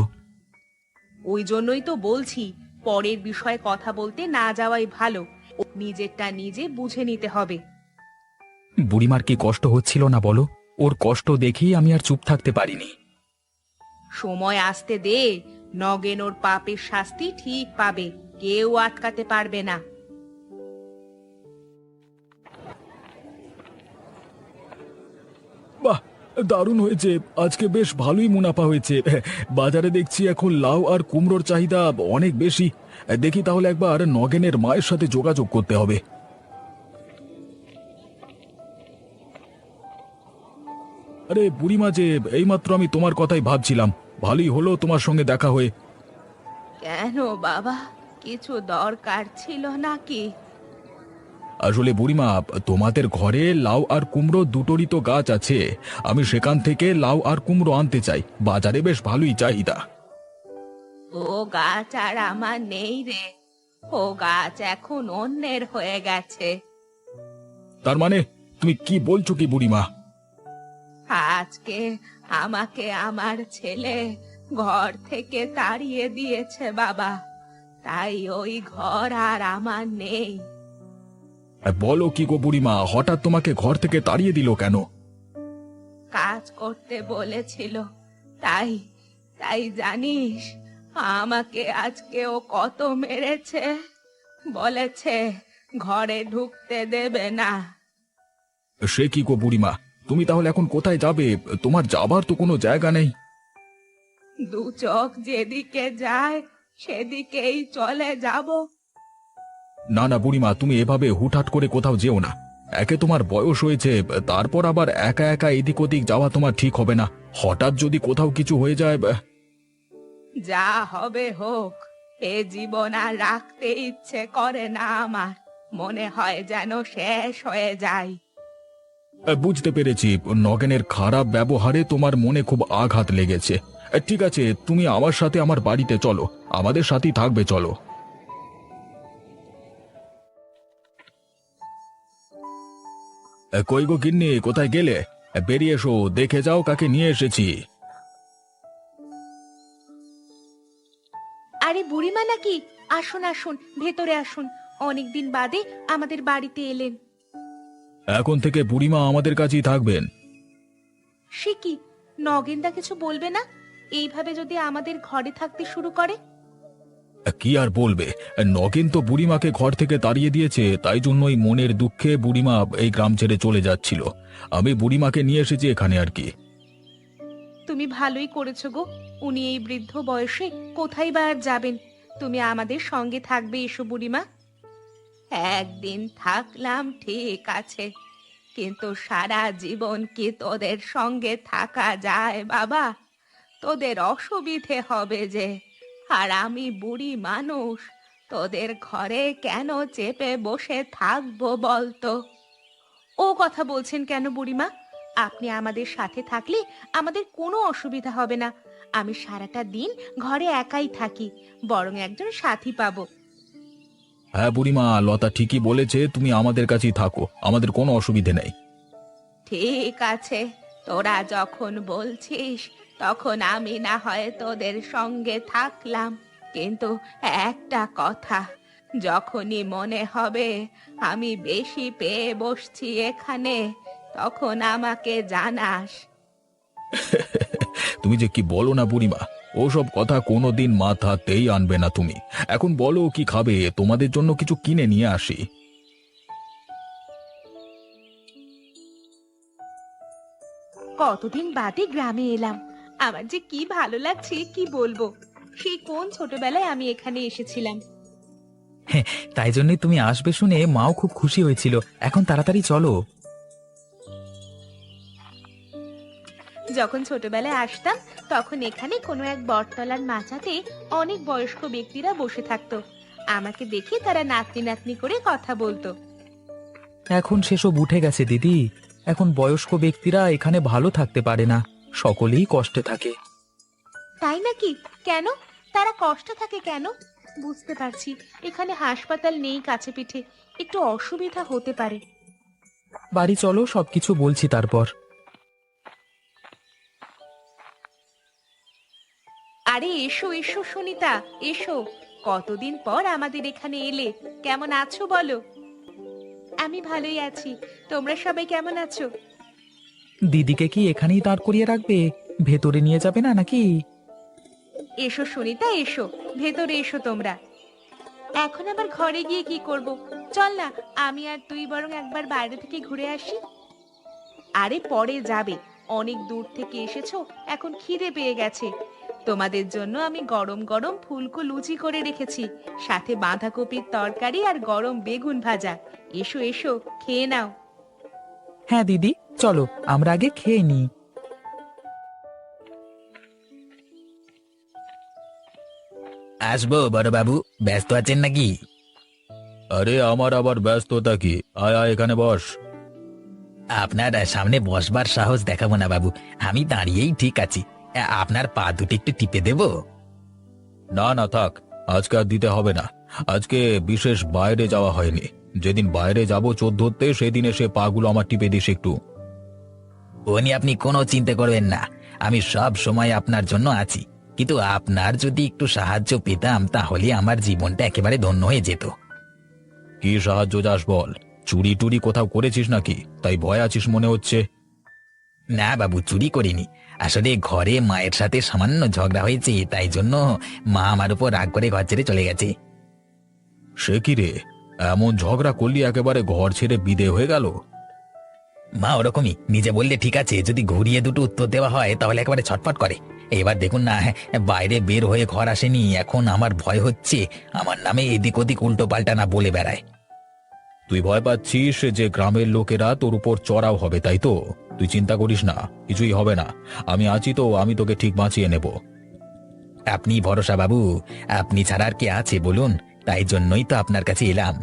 ওই জন্যই তো বলছি, পরের বিষয়ে কথা বলতে না যাওয়াই ভালো। নিজেরটা নিজে বুঝে নিতে হবে। বুড়িমার কি কষ্ট হচ্ছিল না বলো? ওর কষ্ট দেখেই আমি আর চুপ থাকতে পারিনি। সময় আসতে দে, নগেন ওর পাপের শাস্তি ঠিক পাবে, কেউ আটকাতে পারবে না। বাহ, দারুণ হয়েছে। আজকে বেশ ভালোই মুনাফা হয়েছে। বাজারে দেখছি এখন লাউ আর কুমড়োর চাহিদা অনেক বেশি। দেখি তাহলে একবার নগেনের মায়ের সাথে যোগাযোগ করতে হবে। আরে বুড়িমা যে, এইমাত্র আমি তোমার কথাই ভাবছিলাম। ভালোই হলো তোমার সঙ্গে দেখা হয়ে। কেন বাবা, কিছু দরকার ছিল নাকি? আসলে বুড়িমা, তোমাদের ঘরে লাউ আর কুমড়ো দুটোরই তো গাছ আছে। আমি সেখান থেকে লাউ আর কুমড়ো আনতে চাই। বাজারে বেশ ভালোই চাহিদা। ও গাছ আর আমার নেই রে, ও গাছ এখন অন্যের হয়ে গেছে। তার মানে তুমি কি বলছো কি বুড়িমা? আজকে আমাকে আমার ছেলে ঘর থেকে তাড়িয়ে দিয়েছে বাবা, তাই ওই ঘর আর আমার নেই। বলো কি গো বুড়িমা, হঠাৎ তোমাকে ঘর থেকে তাড়িয়ে দিল কেন? কাজ করতে বলেছিল, তাই তাই জানিস আমাকে আজকে ও কত মেরেছে। বলেছে ঘরে ঢুকতে দেবে না। সে কি গো বুড়িমা, তুমি তাহলে এখন কোথায় যাবে? তোমার যাবার তো কোনো জায়গা নেই। দু চোখ যেদিকে যায় সেদিকেই চলে যাব। না না বুড়িমা, তুমি এভাবে হুটহাট করে কোথাও যেও না। একে তোমার বয়স হয়েছে, তারপর আবার একা একা এদিক ওদিক যাওয়া তোমার ঠিক হবে না। হঠাৎ যদি কোথাও কিছু হয়ে যায়। যা হবে হোক, এ জীবন আর রাখতে ইচ্ছে করে না আমার। মনে হয় যেন শেষ হয়ে যায়। বুঝতে পেরেছি, নগেনের খারাপ ব্যবহারে তোমার মনে খুব আঘাত লেগেছে। ঠিক আছে, তুমি আমার সাথে আমার বাড়িতে চলো, আমাদের সাথেই থাকবে, চলো। কই গো গিন্নি, কোথায় গেলে? বেরিয়ে এসো, দেখে যাও কাকে নিয়ে এসেছি। আরে বুড়িমা নাকি? আসুন আসুন, ভেতরে আসুন। অনেকদিন বাদে আমাদের বাড়িতে এলেন। এখন থেকে বুড়িমা আমাদের কাছেই থাকবেন। সে কি, নগেনদা কিছু বলবে না? এইভাবে যদি আমাদের ঘরে থাকতে শুরু করে? কি আর বলবে, নগেন তো বুড়িমাকে ঘর থেকে তাড়িয়ে দিয়েছে, তাই জন্যই মনের দুঃখে বুড়িমা এই গ্রাম ছেড়ে চলে যাচ্ছিল। আমি বুড়িমাকে নিয়ে এসেছি এখানে আর কি। তুমি ভালোই করেছো গো। উনি এই বৃদ্ধ বয়সে কোথায় বা আর যাবেন? তুমি আমাদের সঙ্গে থাকবে, এসো বুড়িমা। একদিন থাকলাম ঠিক আছে, কিন্তু সারা জীবন কি তোদের সঙ্গে থাকা যায় বাবা? তোদের অসুবিধে হবে যে। আর আমি বুড়ি মানুষ, তোদের ঘরে কেন চেপে বসে থাকবো বলতো? ও কথা বলছেন কেন বুড়িমা? আপনি আমাদের সাথে থাকলে আমাদের কোনো অসুবিধা হবে না। আমি সারাটা দিন ঘরে একাই থাকি, বরং একজন সাথী পাবো। হ্যাঁ বুড়িমা, লতা ঠিকই বলেছে, তুমি আমাদের কাছেই থাকো, আমাদের কোনো অসুবিধে নেই। ঠিক আছে, তোরা যখন বলছিস তখন আমি না হয় তোদের সঙ্গে থাকলাম, কিন্তু একটা কথা, যখনই মনে হবে আমি বেশি পেয়ে বসছি এখানে, তখন আমাকে জানাস। তুমি যে কি বলো না বুড়িমা, ওসব কথা কোনোদিন মাথাতেই আনবে না তুমি। এখন বলো কি খাবে, তোমাদের জন্য কিছু কিনে নিয়ে আসি। কতদিন বাদে গ্রামে এলাম, আমার যে কি ভালো লাগছে কি বলবো। সেই কোন ছোটবেলায় আমি এখানে এসেছিলাম। তাই জন্যই তুমি আসবে শুনে মাও খুব খুশি হয়েছিল। এখন তাড়াতাড়ি চলো। যখন ছোটবেলায় আসতাম তখন এখানে কোনো এক বটতলার মাচাতে অনেক বয়স্ক ব্যক্তিরা বসে থাকতো। আমাকে দেখে তারা নাতনি নাতনি করে কথা বলতো। এখন সেসব উঠে গেছে দিদি। এখন বয়স্ক ব্যক্তিরা এখানে ভালো থাকতে পারে না, সকলেই কষ্টে থাকে। তাই নাকি? কেন? তারা কষ্ট থাকে কেন? বুঝতে পারছি, এখানে হাসপাতাল নেই কাছে পিঠে, একটু অসুবিধা হতে পারে। বাড়ি চলো, সবকিছু বলছি তারপর। আরে এসো এসো সুনিতা, এসো। কতদিন পর আমাদের এখানে এলে, কেমন আছো বলো? আমি ভালোই আছি, তোমরা সবাই কেমন আছো? দিদিকে কি এখানেই দাঁড় করিয়ে রাখবে? ভেতরে নিয়ে যাবে না নাকি? এসো সুনিতা, এসো, ভেতরে এসো তোমরা। এখন আবার ঘরে গিয়ে কি করব? চল না, আমি আর তুই বরং একবার বাইরে থেকে ঘুরে আসি। আরে পরে যাবে, অনেক দূর থেকে এসেছো, এখন খিদে পেয়ে গেছে। তোমাদের জন্য আমি গরম গরম ফুলকো লুচি করে রেখেছি, সাথে বাঁধাকপির তরকারি আর গরম বেগুন ভাজা। এসো এসো, খেয়ে নাও। হ্যাঁ দিদি, চলো আমরা আগে খেয়ে নিই। আসবো বড় বাবু, ব্যস্ত আছেন নাকি? আরে আমার আবার ব্যস্ততা কি? আয় আয়, এখানে বস। আপনার সামনে বসবার সাহস দেখাবো না বাবু, আমি দাঁড়িয়েই ঠিক আছি। আপনার পা দুটো একটু টিপে দেব? না না থাক, আজকে আর দিতে হবে না। আজকে বিশেষ বাইরে যাওয়া হয়নি। যেদিন বাইরে যাব 14তে, সেদিন এসে পাগুলো আমার টিপে দিস একটু। ও নিয়ে আপনি কোনো চিন্তা করবেন না, আমি সব সময় আপনার জন্য আছি। কিন্তু আপনার যদি একটু সাহায্য পেতাম তাহলে আমার জীবনটা একেবারে ধন্য হয়ে যেত। কি সাহায্য চাস বল? চুরি টুরি কোথাও করেছিস নাকি, তাই ভয় আছিস মনে হচ্ছে? না বাবু, চুরি করিনি। আসলে ঘরে মায়ের সাথে সামান্য ঝগড়া হয়েছে, তাই জন্য মা আমার উপর রাগ করে ঘর ছেড়ে চলে গেছে। সে কি রে, এমন ঝগড়া করলি একেবারে ঘর ছেড়ে বিদে হয়ে গেল? মা ওরকমই, নিজে বললে ঠিক আছে, যদি ঘুরিয়ে দুটো উত্তর দেওয়া হয় তাহলে একেবারে ছটফট করে। এবার দেখুন না, বাইরে বের হয়ে ঘর আসেনি, এখন আমার ভয় হচ্ছে আমার নামে এদিক ওদিক উল্টো পাল্টা না বলে বেড়ায়। তুই ভয় পাচ্ছিস যে গ্রামের লোকেরা তোর উপর চড়াও হবে, তাই তো? তুই চিন্তা করিস না, কিছুই হবে না। আমি আছি তো, আমি তোকে ঠিক বাঁচিয়ে নেব। আপনি ভরসা বাবু, আপনি ছাড়া আর কে আছে বলুন, তাই জন্যই তো আপনার কাছে এলাম।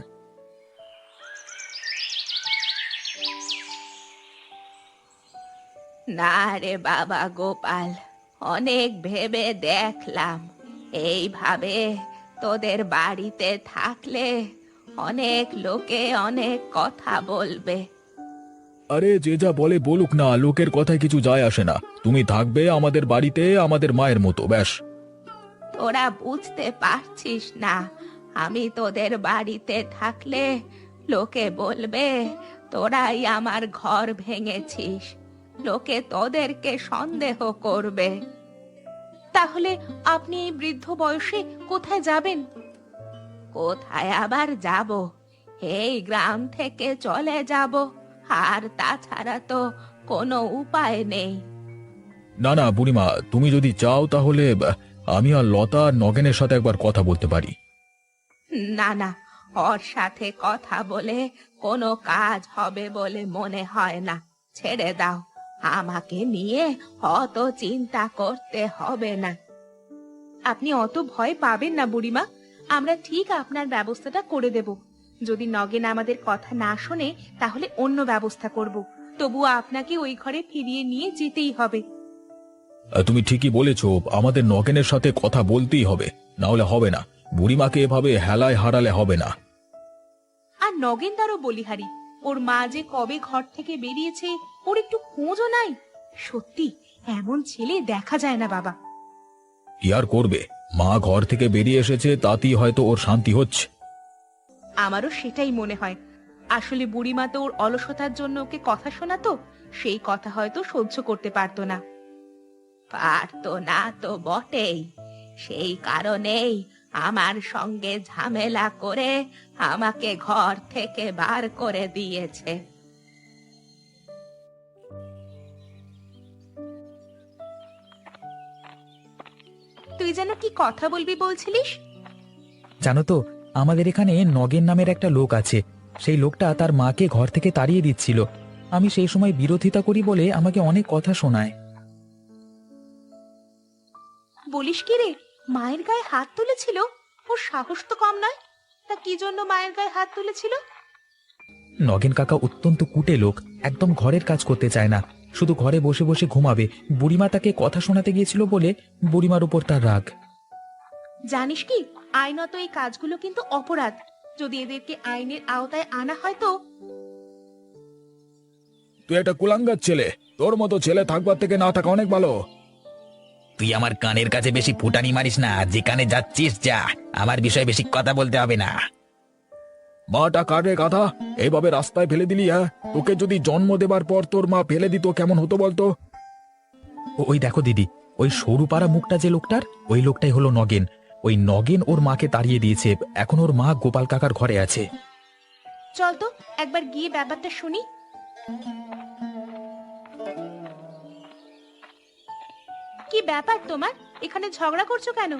না রে বাবা গোপাল, অনেক ভেবে দেখলাম, এইভাবে তোদের বাড়িতে থাকলে অনেক লোকে অনেক কথা বলবে। আরে যে যা বলে বলুক না, লোকের কথায় কিছু যায় আসে না। তুমি থাকবে আমাদের বাড়িতে আমাদের মায়ের মতো, ব্যাস। তোরা বুঝতে পারছিস না, আমি তোদের বাড়িতে থাকলে লোকে বলবে তোরাই আমার ঘর ভেঙেছিস, লোকে তোদেরকে সন্দেহ করবে। তাহলে আপনি এই বৃদ্ধ বয়সে কোথায় যাবেন? কোথায় আবার যাব? এই গ্রাম থেকে চলে যাব, আর তাছাড়া তো কোনো উপায় নেই। না না বুড়িমা, তুমি যদি চাও তাহলে আমি আর লতা আর নগেনের সাথে একবার কথা বলতে পারি। না না, ওর সাথে কথা বলে কোনো কাজ হবে বলে মনে হয় না, ছেড়ে দাও। আমাকে নিয়ে অত চিন্তা করতে হবে না। আপনি অত ভয় পাবেন না বুড়িমা, আমরা ঠিক আপনার ব্যবস্থাটা করে দেব। যদি নগেন আমাদের কথা না শোনে তাহলে অন্য ব্যবস্থা করব, তবুও আপনাকে ওই ঘরে ফিরিয়ে নিয়ে যেতেই হবে। তুমি ঠিকই বলেছো, আমাদের নগেনের সাথে কথা বলতেই হবে, না হলে হবে না। বুড়িমাকে এভাবে হেলায় হারালে হবে না। আর নগেন তারও বলিহারি, ওর মা যে কবে ঘর থেকে বেরিয়েছে ওর একটু খোঁজও নাই। সত্যি এমন ছেলে দেখা যায় না বাবা। কি আর করবে, মা ঘর থেকে বেরিয়ে এসেছে, তাতেই হয়তো ওর শান্তি হচ্ছে। আমারও সেটাই মনে হয়। আসলে বুড়িমা তো ওর অলসতার জন্য ওকে কথা শোনাতো, সেই কথা হয়তো সহ্য করতে পারতো না। পারতো না তো বটেই, সেই কারণেই আমার সঙ্গে ঝামেলা করে আমাকে ঘর থেকে বার করে দিয়েছে। তুই যেন কি কথা বলবি বলছিলিস? জানো তো, আমাদের এখানে নগেন নামের একটা লোক আছে। সেই লোকটা তার মাকে ঘর থেকে তাড়িয়ে দিচ্ছিল। আমি সেই সময় বিরোধিতা করি বলে আমাকে অনেক কথা শোনায়। বলিস কি রে, মায়ের গায়ে হাত তুলেছিল? ওর সাহস তো কম নয়। তা কি জন্য মায়ের গায়ে হাত তুলেছিল? নগেন কাকা অত্যন্ত কুটে লোক, একদম ঘরের কাজ করতে চায় না। শুধু ঘরে বসে বসে ঘুমাবে। বুড়িমা তাকে কথা শোনাতে গিয়েছিল বলে বুড়িমার উপর তার রাগ। জানিস কি, আইনত এই কাজগুলো কিন্তু অপরাধ। যদি এদেরকে আইনের আওতায় আনা হয় তো। তুই একটা কুলাঙ্গার ছেলে, তোর মতো ছেলে থাকবার থেকে না থাকা অনেক ভালো। তুই আমার কানের কাছে বেশি ফুটানি মারিস না, যেখানে যাচ্ছিস যা, আমার বিষয়ে বেশি কথা বলতে হবে না। মাটা কাটে গাধা, এইভাবে রাস্তায় ফেলে দিলি? হ্যাঁ, তোকে যদি জন্ম দেবার পর তোর মা ফেলে দিত কেমন হতো বলতো? ওই দেখো দিদি, ওই সরু পাড়া মুখটা যে লোকটার, ওই লোকটাই হলো নগেন। ওই নগেন ওর মাকে তাড়িয়ে দিয়েছে। এখন ওর মা গোপাল কাকার ঘরে আছে। চল তো একবার গিয়ে ব্যাপারটা শুনি। কি ব্যাপার তোমার? এখানে ঝগড়া করছো কেন?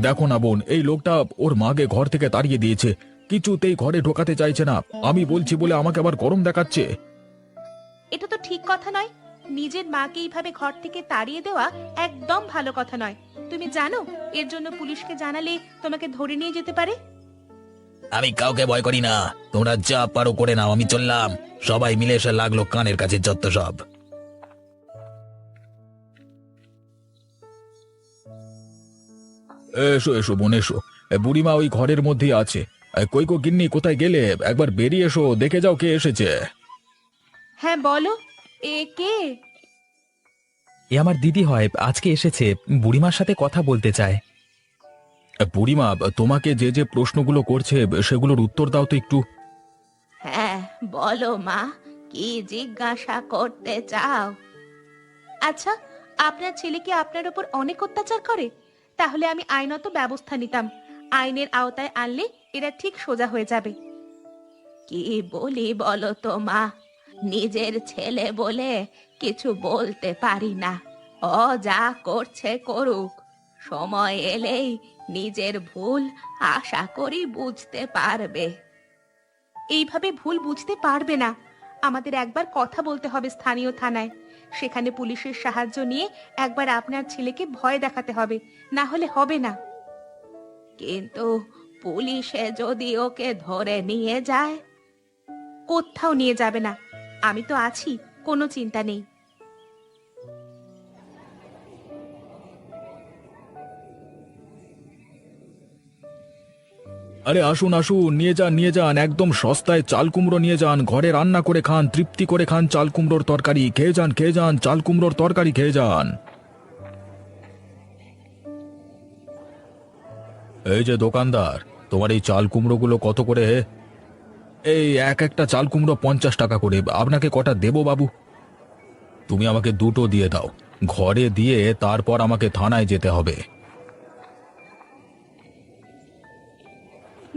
দেখো না বোন, এই লোকটা ওর মাকে ঘর থেকে তাড়িয়ে দিয়েছে, কিছুতেই ঘরে ঢোকাতে চাইছে না। আমি বলছি বলে আমাকে আবার গরম দেখাচ্ছে। এটা তো ঠিক কথা নয়। নিজের মাকে এইভাবে ঘর থেকে তাড়িয়ে দেওয়া একদম ভালো কথা নয়। তুমি জানো এর জন্য পুলিশকে জানালে তোমাকে ধরে নিয়ে যেতে পারে। আমি কাউকে ভয় করি না, তোমরা যা পারো করে নাও, আমি চললাম। সবাই মিলে এসে লাগলো কানের কাছে যত সব। এসো এসো বোন এসো, বুড়িমা ওই ঘরের মধ্যেই আছে। কই গো গিন্নি, কোথায় গেলে? একবার বেরিয়ে এসো, দেখে যাও কে এসেছে। হ্যাঁ বলো, এ কে? এ আমার দিদি হয়, আজকে এসেছে, বুড়িমার সাথে কথা বলতে চায়। বুড়িমা তোমাকে যে যে প্রশ্নগুলো করছে সেগুলোর উত্তর দাও তো একটু। হ্যাঁ বলো মা, কি জিজ্ঞাসা করতে চাও? আচ্ছা, আপনার ছেলে কি আপনার উপর অনেক অত্যাচার করে? তাহলে আমি আইনত ব্যবস্থা নিতাম। আইনের আওতায় আনলে এরা ঠিক সোজা হয়ে যাবে। কি বলি বলো তো মা, নিজের ছেলে বলে কিছু বলতে পারি না। ও যা করছে করুক, সময় এলেই নিজের ভুল আশা করি বুঝতে পারবে। এইভাবে ভুল বুঝতে পারবে না। আমাদের একবার কথা বলতে হবে স্থানীয় থানায়। সেখানে পুলিশের সাহায্য নিয়ে একবার আপনার ছেলেকে ভয় দেখাতে হবে, না হলে হবে না। কিন্তু পুলিশে যদি ওকে ধরে নিয়ে যায়? কোথাও নিয়ে যাবে না, আমি তো আছি, কোনো চিন্তা নেই। আরে আসুন আসুন, নিয়ে যান নিয়ে যান, একদম সস্তায় চাল কুমড়ো নিয়ে যান। ঘরে রান্না করে খান, তৃপ্তি করে খান চাল কুমড়োর তরকারি। খেয়ে যান খেয়ে যান, চাল কুমড়োর তরকারি খেয়ে যান। এই যে দোকানদার, তোমার এই চাল কুমড়োগুলো কত করে? এই এক একটা চাল কুমড়ো 50 টাকা করে। আপনাকে কটা দেবো বাবু? তুমি আমাকে দুটো দিয়ে দাও, ঘরে দিয়ে তারপর আমাকে থানায় যেতে হবে।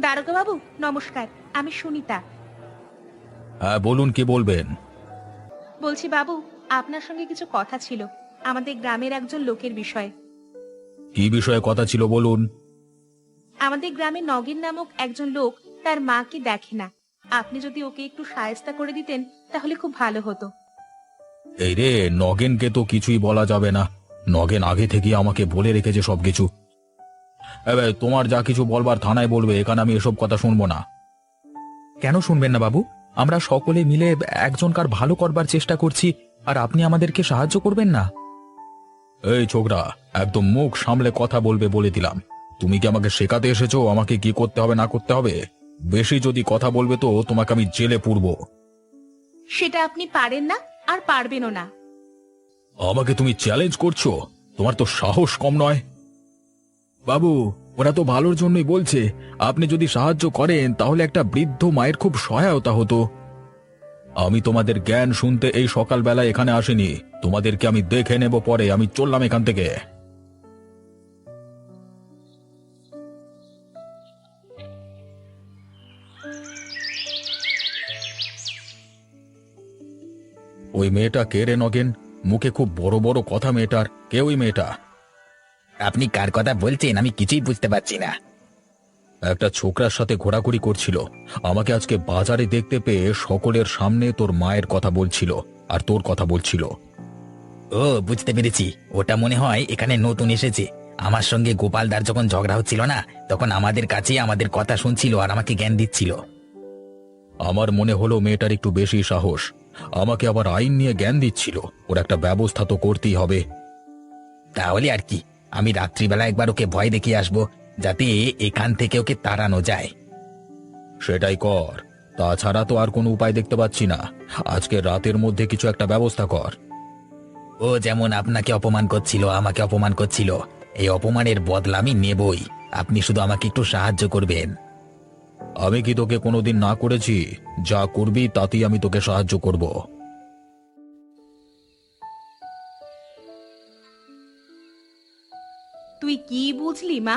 দারোগা বাবু নমস্কার, আমি সুনিতা। হ্যাঁ বলুন, কি বলবেন? বলছি বাবু, আপনার সঙ্গে কিছু কথা ছিল আমাদের গ্রামের একজন লোকের বিষয়ে। কি বিষয়ে কথা ছিল বলুন। আমাদের গ্রামে নগেন নামক একজন লোক তার মাকে দেখে না। আপনি যদি ওকে একটু সায়স্তা করে দিতেন তাহলে খুব ভালো হতো। এই রে, নগেনকে তো কিছুই বলা যাবে না। নগেন আগে থেকে আমাকে বলে রেখেছে সবকিছু। এবার তোমার যা কিছু বলবার থানায় বলবে, এখানে আমি এসব কথা শুনবো না। কেন শুনবেন না বাবু? আমরা সকলে মিলে একজনকার ভালো করবার চেষ্টা করছি, আর আপনি আমাদেরকে সাহায্য করবেন না? এই ছোকরা, একদম মুখ সামলে কথা বলবে বলে দিলাম। তুমি কি আমাকে শেখাতে এসেছো আমাকে কি করতে হবে না করতে হবে? বেশি যদি কথা বলবে তো তোমাকে আমি জেলে পুরবো। সেটা আপনি পারেন না, আর পারবেনও না। আমাকে তুমি চ্যালেঞ্জ করছো? তোমার তো সাহস কম নয়। বাবু, ওরা তো ভালোর জন্যই বলছে। আপনি যদি সাহায্য করেন তাহলে একটা বৃদ্ধ মায়ের খুব সহায়তা হতো। আমি তোমাদের জ্ঞান শুনতে এই সকালবেলায় এখানে আসিনি। তোমাদেরকে আমি দেখে নেব পরে। আমি চললাম এখান থেকে। ওই মেয়েটা কে রে নগেন? মুখে খুব বড় বড় কথা মেয়েটার। কে ওই মেয়েটা? আপনি কার কথা বলছেন আমি কিছুই বুঝতে পারছি না। একটা ছোকরার সাথে ঘোরাঘুরি করছিল। আমাকে আজকে বাজারে দেখতে পেয়ে সকলের সামনে তোর মায়ের কথা বলছিল আর তোর কথা বলছিল। ও বুঝতে পেরেছি, ওটা মনে হয় এখানে নতুন এসেছে। আমার সঙ্গে গোপালদার যখন ঝগড়া হচ্ছিল না, তখন আমাদের কাছে আমাদের কথা শুনছিল আর আমাকে জ্ঞান দিচ্ছিল। আমার মনে হলো মেয়েটার একটু বেশি সাহস। আমাকে আবার আইন নিয়ে জ্ঞান দিচ্ছিল। ওর একটা ব্যবস্থা তো করতেই হবে। তাহলে আর কি, আমি রাত্রিবেলা একবার ওকে ভয় দেখিয়ে আসবো, যাতে এখান থেকে ওকে তাড়ানো যায়। সেটাই কর, তাছাড়া তো আর কোনো উপায় দেখতে পাচ্ছি না। আজকে রাতের মধ্যে কিছু একটা ব্যবস্থা কর। ও যেমন আপনাকে অপমান করছিল, আমাকে অপমান করছিল, এই অপমানের বদলা আমি নেবই। আপনি শুধু আমাকে একটু সাহায্য করবেন। আমি কি তোকে কোনোদিন না করেছি? যা করবি তাতেই আমি তোকে সাহায্য করব। তুই কি বুঝলি মা?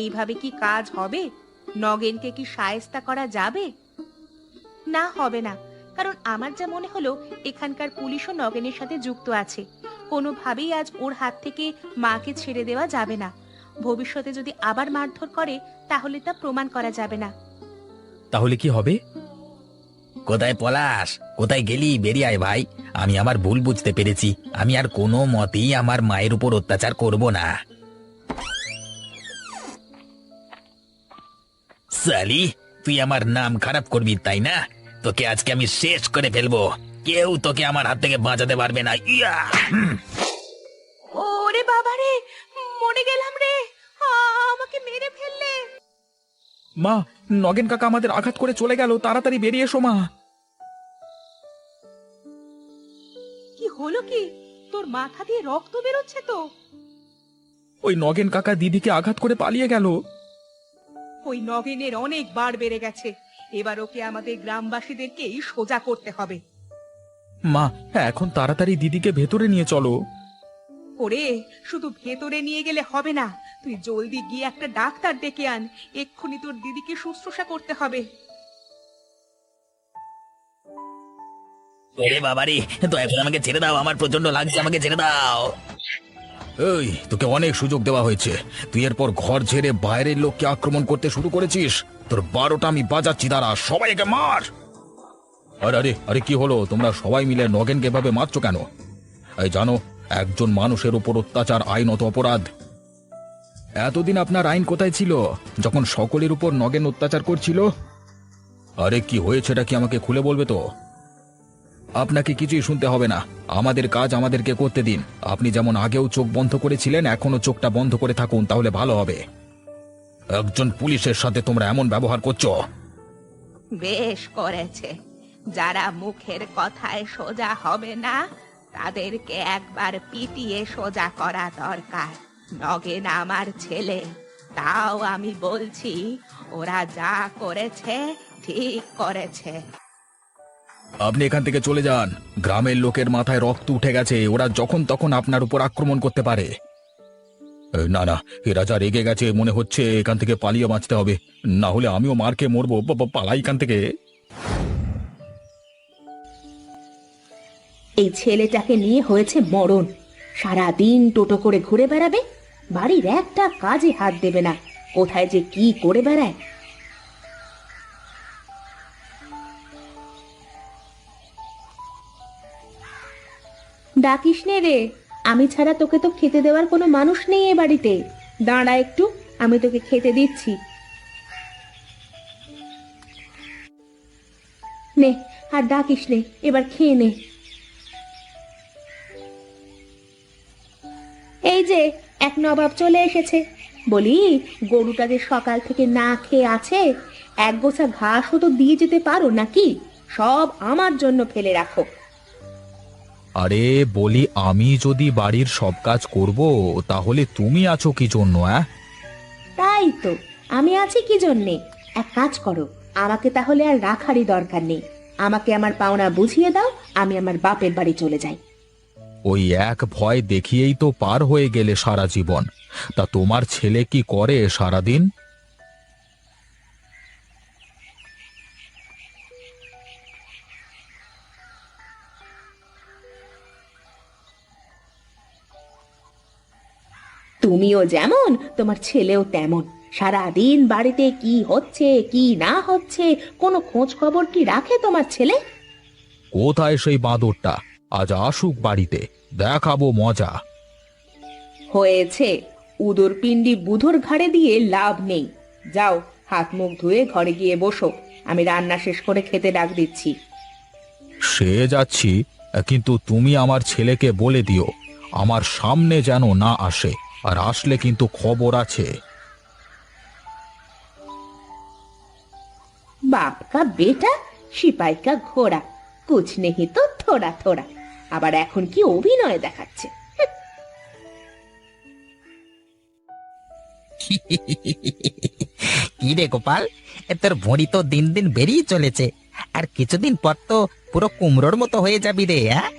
এইভাবে কি কাজ হবে? নগেনকে কি শায়েস্তা করা যাবে? না, হবে না। কারণ আমার যা মনে হলো এখানকার পুলিশও নগেনের সাথে যুক্ত আছে। কোনোভাবেই আজ ওর হাত থেকে মাকে ছেড়ে দেওয়া যাবে না। ভবিষ্যতে যদি আবার মারধর করে তাহলে তা প্রমাণ করা যাবে না। তাহলে কি হবে? কোথায় পলাশ? কোথায় গেলি? বেরিয়ে আয় ভাই। আমি আমার ভুল বুঝতে পেরেছি। আমি আর কোনো মতেই আমার মায়ের উপর অত্যাচার করব না। সালি, তুই আমার নাম খারাপ করবি তাই না? তোকে আজকে আমি শেষ করে ফেলবো। কেউ তোকে আমার হাত থেকে বাঁচাতে পারবে না। ইয়া! ওরে বাবা রে, মরে গেলাম রে, আমাকে মেরে ফেললে। মা, নগেন কাকা আমাদের আঘাত করে চলে গেল, তাড়াতাড়ি বেরিয়ে এসো মা। কি হলো কি? তোর মাথা দিয়ে রক্ত বেরোচ্ছে তো। ওই নগেন কাকা দিদিকে আঘাত করে পালিয়ে গেল। ওই নগেনের অনেক বার বেড়ে গেছে। এবার ওকে আমাদের গ্রামবাসীদেরকেই সোজা করতে হবে। মা, এখন তাড়াতাড়ি দিদিকে ভেতরে নিয়ে চলো। ওরে, শুধু ভেতরে নিয়ে গেলে হবে না, তুই জলদি গিয়ে একটা ডাক্তার ডেকে আন। এক্ষুনি তোর দিদিকে শুশ্রূষা করতে হবে। ওরে বাবারে, তো এখন আমাকে ছেড়ে দাও, আমার প্রচন্ড লাগছে, আমাকে ছেড়ে দাও। এই, তোকে অনেক সুযোগ দেওয়া হয়েছে। তুই এরপর ঘর ছেড়ে বাইরের লোককে আক্রমণ করতে শুরু করেছিস। তোর 12টা আমি বাজাচ্ছি, দাঁড়া, সবাইকে মার। আরে আরে আরে, কি হলো? তোমরা সবাই মিলে নগেনকে এভাবে মারছো কেন? এই জানো, একজন মানুষের উপর অত্যাচার আইনত অপরাধ। এতদিন আপনার আইন কোথায় ছিল, যখন সকলের উপর নগেন অত্যাচার করছিল? আরে কি হয়েছেটা কি আমাকে খুলে বলবে তো? আপনাকে কিছুই শুনতে হবে না। আমাদের কাজ আমাদেরকে করতে দিন। আপনি যেমন আগেও চোখ বন্ধ করেছিলেন, এখনো চোখটা বন্ধ করে থাকুন, তাহলে ভালো হবে। একজন পুলিশের সাথে তোমরা এমন ব্যবহার করছো? বেশ করেছে। যারা মুখের কথায় সোজা হবে না তাদেরকে একবার পিটিয়ে সোজা করা দরকার। নগেন আমার ছেলে, তাও আমি বলছি ওরা যা করেছে ঠিক করেছে। আপনি এখান থেকে চলে যান। গ্রামের লোকের মাথায় রক্ত উঠে গেছে, ওরা যখন তখন আপনার উপর আক্রমণ করতে পারে। না না, এরা যা রেগে গেছে, মনে হচ্ছে এখান থেকে পালিয়ে বাঁচতে হবে, না হলে আমিও মার খেয়ে মরবো। পালাই এখান থেকে। এই ছেলেটাকে নিয়ে হয়েছে মরণ। সারাদিন টোটো করে ঘুরে বেড়াবে, বাড়ির একটা কাজে হাত দেবে না। কোথায় যে কি করে বেড়ায়। ডাকিস নে রে, আমি ছাড়া তোকে তো খেতে দেওয়ার কোনো মানুষ নেই এ বাড়িতে। দাঁড়া একটু, আমি তোকে খেতে দিচ্ছি। নে, আর ডাকিস নে, এবার খেয়ে নে। এই যে এক নবাব চলে এসেছে। বলি, গরুটা যে সকাল থেকে না খেয়ে আছে, এক গোছা ঘাসও তো দিয়ে যেতে পারো নাকি? সব আমার জন্য ফেলে রাখো। আরে বলি, আমি যদি বাড়ির সব কাজ করব, তাহলে তুমি আছো কি জন্য? তাই তো, আমি আছি কি জন্যে? এক কাজ করো, আমাকে তাহলে আর রাখারই দরকার নেই। আমাকে আমার পাওনা বুঝিয়ে দাও, আমি আমার বাপের বাড়ি চলে যাই। ওই এক ভয় দেখিয়েই তো পার হয়ে গেলে সারা জীবন। তা তোমার ছেলে কি করে সারাদিন? তুমিও যেমন, তোমার ছেলেও তেমন। সারাদিন বাড়িতে কি হচ্ছে কি না হচ্ছে কোনো খোঁজ খবর কি রাখে তোমার ছেলে? কোথায় সেই বাঁদরটা? আজ আসুক বাড়িতে, দেখাবো মজা। হয়েছে, উদর পিণ্ডি বুধোর ঘাড়ে দিয়ে লাভ নেই। যাও, হাত মুখ ধুয়ে ঘরে গিয়ে বসো। আমি রান্না শেষ করে খেতে ডাক দিচ্ছি। সে যাচ্ছি, কিন্তু তুমি আমার ছেলেকে বলে দিও আমার সামনে যেন না আসে, আর আসলে কিন্তু খবর আছে। बाप का बेटा সিপাই কা ঘোড়া, কুছ নেহি তো থোড়া থোড়া। আবার এখন কি অভিনয় দেখাচ্ছে। কি রে গোপাল, তোর ভুঁড়ি তো দিন দিন বেরিয়ে চলেছে, আর কিছুদিন পর তো পুরো কুমড়োর মতো হয়ে যাবি রে। হ্যাঁ,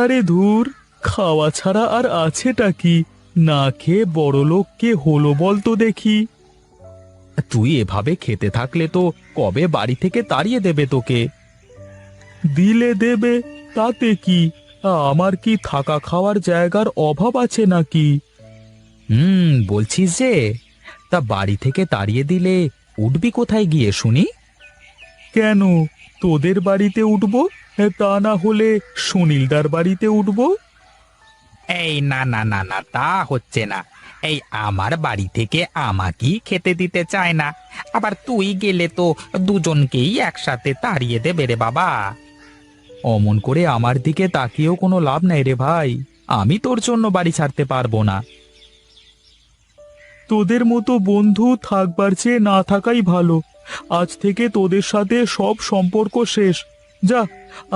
আরে ধুর, খাওয়া ছাড়া আর আছেটা কি? না খেয়ে বড়লোক কে হলো বল তো দেখি। তুই এভাবে খেতে থাকলে তো কবে বাড়ি থেকে তাড়িয়ে দেবে তোকে। দিলে দেবে, তাতে কি? আমার কি থাকা খাওয়ার জায়গার অভাব আছে নাকি? বলছিস যে, তা বাড়ি থেকে তাড়িয়ে দিলে উঠবি কোথায় গিয়ে শুনি? কেন, তোদের বাড়িতে উঠবো, তা না হলে সুনীলদার বাড়িতে উঠবো। এই না না না না, তা হচ্ছে না। এই আমার বাড়ি থেকে আমাকেই খেতে দিতে চায় না, আবার তুই গেলে তো দুজনকেই একসাথে তাড়িয়ে দেবে রে বাবা। অমন করে আমার দিকে তাকিয়েও কোনো লাভ নাই রে ভাই, আমি তোর জন্য বাড়ি ছাড়তে পারবো না। তোদের মতো বন্ধু থাকবার চেয়ে না থাকাই ভালো। আজ থেকে তোদের সাথে সব সম্পর্ক শেষ। যা,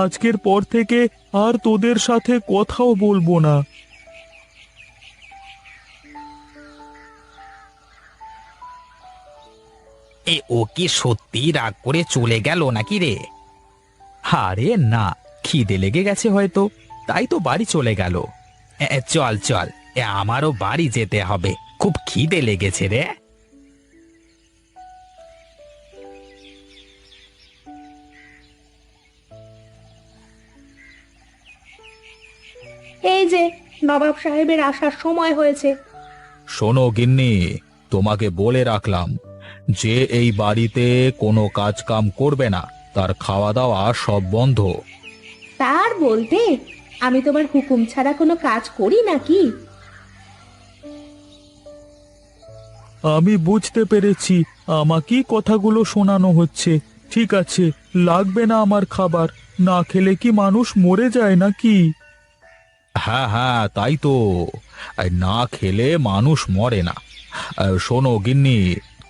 আজকের পর থেকে আর তোদের সাথে কথাও বলবো না। ও কি সত্যি রাগ করে চলে গেল নাকি রে? আরে না, খিদে লেগে গেছে হয়তো, তাই তো বাড়ি চলে গেল। চল চল, আমারও বাড়ি যেতে হবে, খুব খিদে লেগেছে রে। এই যে নবাব সাহেবের আসার সময় হয়েছে। শোনো গিন্নি, তোমাকে বলে রাখলাম যে এই বাড়িতে কোনো কাজ কাম করবে না, তার খাওয়া দাওয়া সব বন্ধ। তার বলতে আমি তোমার হুকুম ছাড়া কোনো কাজ করি নাকি? আমি বুঝতে পেরেছি, আমাকেই কথাগুলো শোনানো হচ্ছে। ঠিক আছে, লাগবে না আমার খাবার, না খেলে কি মানুষ মরে যায় নাকি? হ্যাঁ হ্যাঁ, তাই তো, না খেলে মানুষ মরে না। শোনো গিন্নি,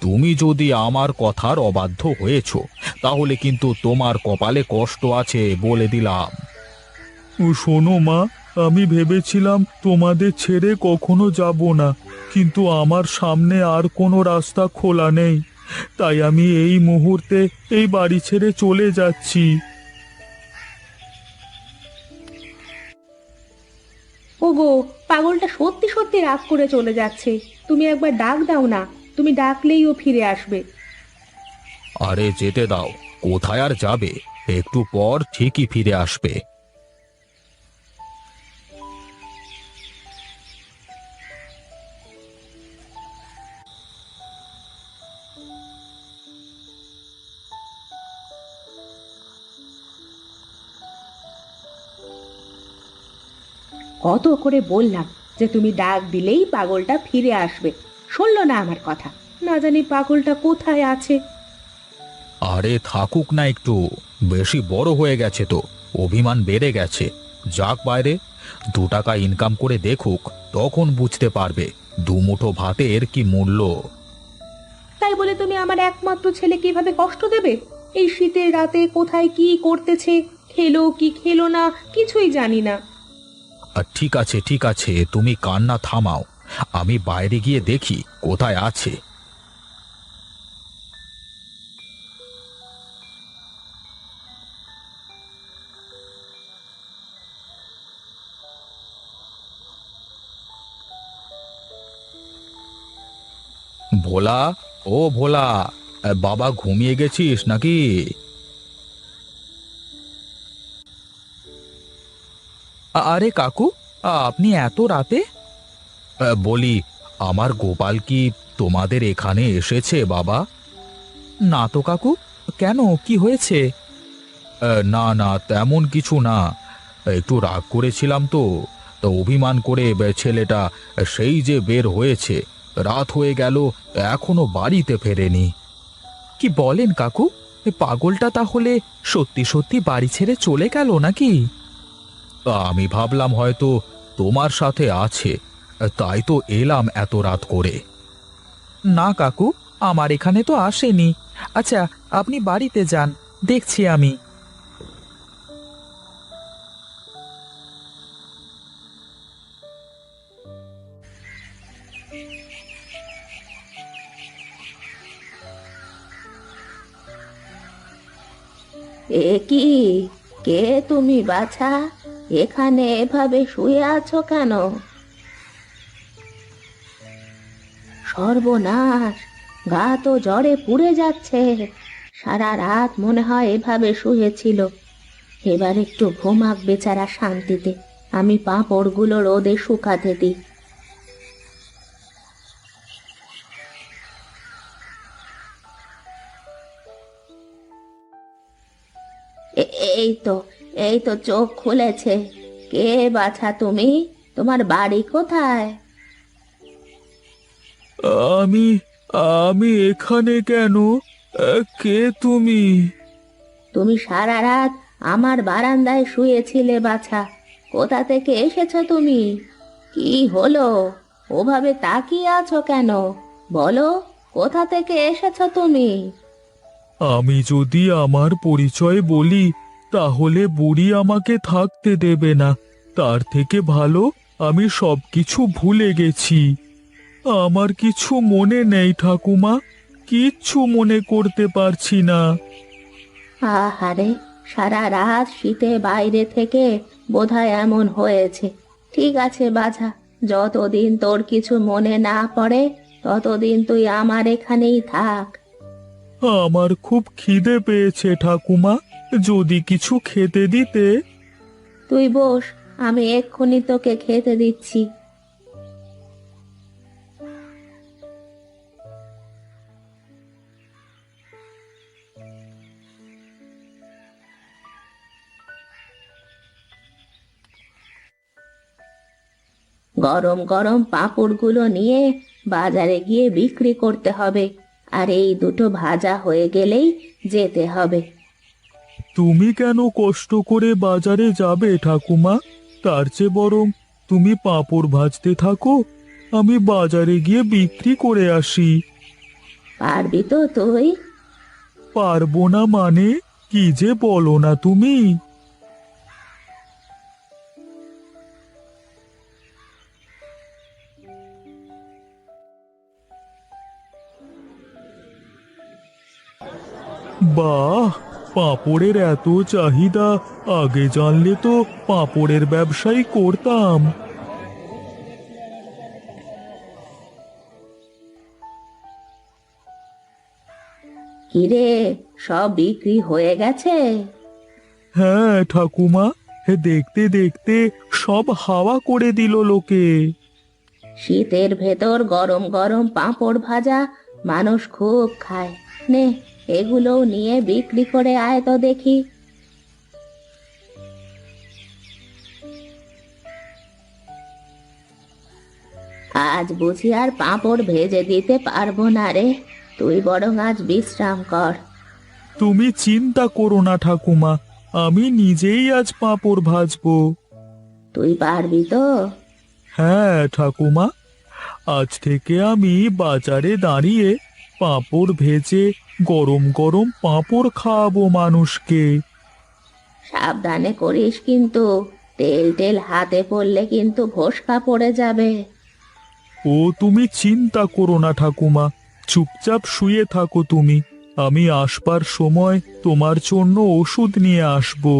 তুমি যদি আমার কথার অবাধ্য হয়েছো, তাহলে কিন্তু তোমার কপালে কষ্ট আছে বলে দিলাম। শোনো মা, আমি ভেবেছিলাম তোমাদের ছেড়ে কখনো যাব না, কিন্তু আমার সামনে আর কোনো রাস্তা খোলা নেই, তাই আমি এই মুহূর্তে এই বাড়ি ছেড়ে চলে যাচ্ছি। ওগো, পাগলটা সত্যি সত্যি রাগ করে চলে যাচ্ছে। তুমি একবার ডাক দাও না, তুমি ডাকলেই ও ফিরে আসবে। আরে যেতে দাও, কোথায় আর যাবে, একটু পর ঠিকই ফিরে আসবে। কত করে বললাম যে তুমি ডাক দিলেই পাগলটা ফিরে আসবে, শুনলো না আমার কথা। না জানি পাগলটা কোথায় আছে। আরে থাকুক না একটু, বেশি বড় হয়ে গেছে তো, অভিমান বেড়ে গেছে। যাক বাইরে, 2 টাকা ইনকাম করে দেখুক, তখন বুঝতে পারবে দুমুঠো ভাতের কি মূল্য। তাই বলে তুমি আমার একমাত্র ছেলে কিভাবে কষ্ট দেবে? এই শীতের রাতে কোথায় কি করতেছে, খেলো কি খেলো না কিছুই জানি না। আর ঠিক আছে ঠিক আছে, তুমি কান্না থামাও, আমি বাইরে গিয়ে দেখি কোথায় আছে। ভোলা, ও ভোলা, বাবা ঘুমিয়ে গেছিস নাকি? আরে কাকু, আপনি এত রাতে? বলি, আমার গোপাল কি তোমাদের এখানে এসেছে বাবা? না তো কাকু, কেন, কি হয়েছে? না না, তেমন কিছু না, একটু রাগ করেছিলাম তো, অভিমান করে ছেলেটা সেই যে বের হয়েছে, রাত হয়ে গেল, এখনো বাড়িতে ফেরেনি। কি বলেন কাকু? এ পাগলটা তাহলে সত্যি সত্যি বাড়ি ছেড়ে চলে গেল নাকি? আমি ভাবলাম হয়তো তোমার সাথে আছে, তাই তো এলাম এত রাত করে। না কাকু, আমার এখানে তো আসেনি। আচ্ছা, আপনি বাড়িতে যান, দেখছি আমি। এ কি, কে তুমি বাছা? এখানে এভাবে শুয়ে আছো কেন? সর্বনাশ, গা তো জ্বরে পুড়ে যাচ্ছে। সারা রাত মনে হয় এভাবে শুয়েছিল। এবার একটু ঘুমাক বেচারা শান্তিতে। আমি পাঁপড়গুলো রোদে শুকাতে দিই। এই তো, এই তো চোখ খুলেছে। কে বাছা তুমি? তোমার বাড়ি কোথায়? আমি আমি এখানে কেন? কে তুমি? তুমি সারা রাত আমার বারান্দায় শুয়েছিলে বাছা। কোথা থেকে এসেছো তুমি? কি হলো? ওভাবে তাকিয়ে আছো কেন? বলো, কোথা থেকে এসেছো তুমি? আমি যদি আমার পরিচয় বলি তাহলে বুড়ি আমাকে থাকতে দেবে না। তার থেকে ভালো আমি সবকিছু ভুলে গেছি। আমার কিছু মনে নেই ঠাকুমা, কিচ্ছু মনে করতে পারছি না। আহারে, সারা রাত শীতে বাইরে থেকে বোধহয় এমন হয়েছে। ঠিক আছে বাছা, যতদিন তোর কিছু মনে না পড়ে ততদিন তুই আমার এখানেই থাক। আমার খুব খিদে পেয়েছে ঠাকুমা, যদি কিছু খেতে দিতে। তুই বস, আমি এক্ষুনি তোকে খেতে দিচ্ছি। গরম গরম পাঁপড়গুলো নিয়ে বাজারে গিয়ে বিক্রি করতে হবে। আর এই দুটো ভাজা হয়ে গেলেই যেতে হবে। তুমি কেন কষ্ট করে বাজারে যাবে ঠাকুমা? তার চেয়ে বরং তুমি পাঁপড় ভাজতে থাকো, আমি বাজারে গিয়ে বিক্রি করে আসি। পারবি তো তুই? পারবো না মানে? কি যে বলো না তুমি। বাহ, পাঁপড়ের এত চাহিদা! আগে জানলে তো পাঁপড়ের ব্যবসাই করতাম। কিরে, সব বিক্রি হয়ে গেছে? হ্যাঁ ঠাকুমা, দেখতে দেখতে সব হাওয়া করে দিল লোকে। শীতের ভেতর গরম গরম পাঁপড় ভাজা মানুষ খুব খায়। নে, এগুলোও নিয়ে বিক্রি করে আয় তো দেখি। আজ বুঝি আর পাঁপড় ভেজে দিতে পারবো না রে। তুই বরং আজ বিশ্রাম কর। তুমি চিন্তা করো না ঠাকুমা, আমি নিজেই আজ পাঁপড় ভাজবো। তুই পারবি তো? হ্যাঁ ঠাকুমা, আজ থেকে আমি বাজারে দাঁড়িয়ে পাঁপড় ভেজে গরম গরম পাঁপড় খাওয়াবো মানুষকে। সাবধানে করিস কিন্তু, তেল টেল হাতে পড়লে কিন্তু ফোসকা পড়ে যাবে। ও তুমি চিন্তা করো না ঠাকুমা, চুপচাপ শুয়ে থাকো তুমি। আমি আসবার সময় তোমার জন্য ওষুধ নিয়ে আসবো।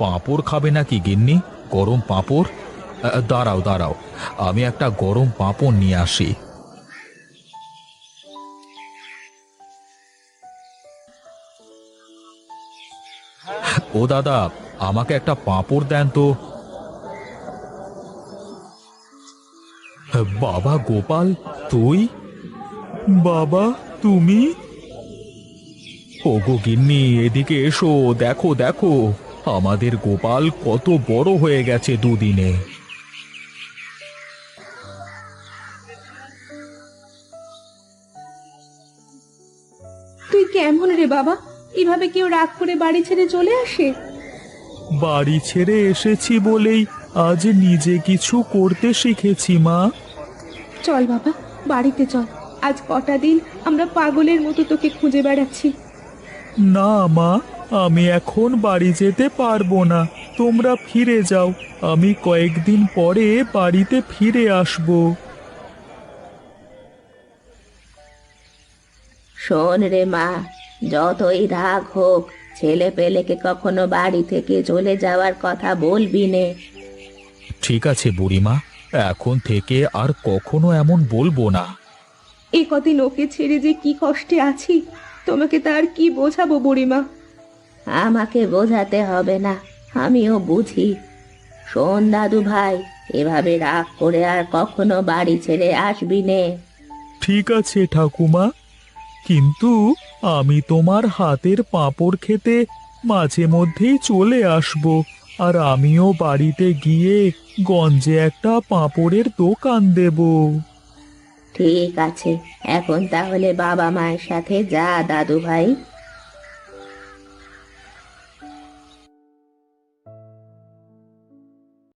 পাঁপড় খাবে নাকি গিন্নি? গরম পাঁপড়? দাঁড়াও দাঁড়াও, আমি একটা গরম পাঁপড় নিয়ে আসি। ও দাদা, আমাকে একটা পাঁপড় দেন তো। বাবা গোপাল, তুই? বাবা, তুমি? ওগো গিন্নি, এদিকে এসো, দেখো দেখো, আমাদের গোপাল কত বড় হয়ে গেছে দুদিনে। তুই কেমন রে বাবা? এভাবে কেউ রাগ করে বাড়ি ছেড়ে চলে আসে? বাড়ি ছেড়ে এসেছি বলেই আজ নিজে কিছু করতে শিখেছি মা। চল বাবা, বাড়িতে চল। আজ কটা দিন আমরা পাগলের মতো তোকে খুঁজে বেড়াচ্ছি। না মা, আমি এখন বাড়ি যেতে পারবো না, তোমরা ফিরে যাও, আমি কয়েকদিন পরে বাড়িতে ফিরে আসবো। শোন রে মা, যতই রাগ হোক, ছেলে পেলেকে কখনো বাড়ি থেকে চলে যাওয়ার কথা বলবি নে। ঠিক আছে বুড়িমা, এখন থেকে আর কখনো এমন বলবো না। এ কদিন ওকে ছেড়ে যে কি কষ্টে আছি, তোমাকে তার কি বোঝাবো বুড়িমা? আমাকে বোঝাতে হবে না, আমিও বুঝি। শোন দাদু ভাই, এভাবে রাগ করে আর কখনো বাড়ি ছেড়ে আসবি নে। ঠিক আছে ঠাকুমা, কিন্তু আমি তোমার হাতের পাঁপড় খেতে মাঝে মধ্যেই চলে আসব, আর আমিও বাড়িতে গিয়ে গঞ্জে একটা পাঁপড়ের দোকান দেব। ঠিক আছে, এখন তাহলে বাবা মায়ের সাথে যা দাদু ভাই।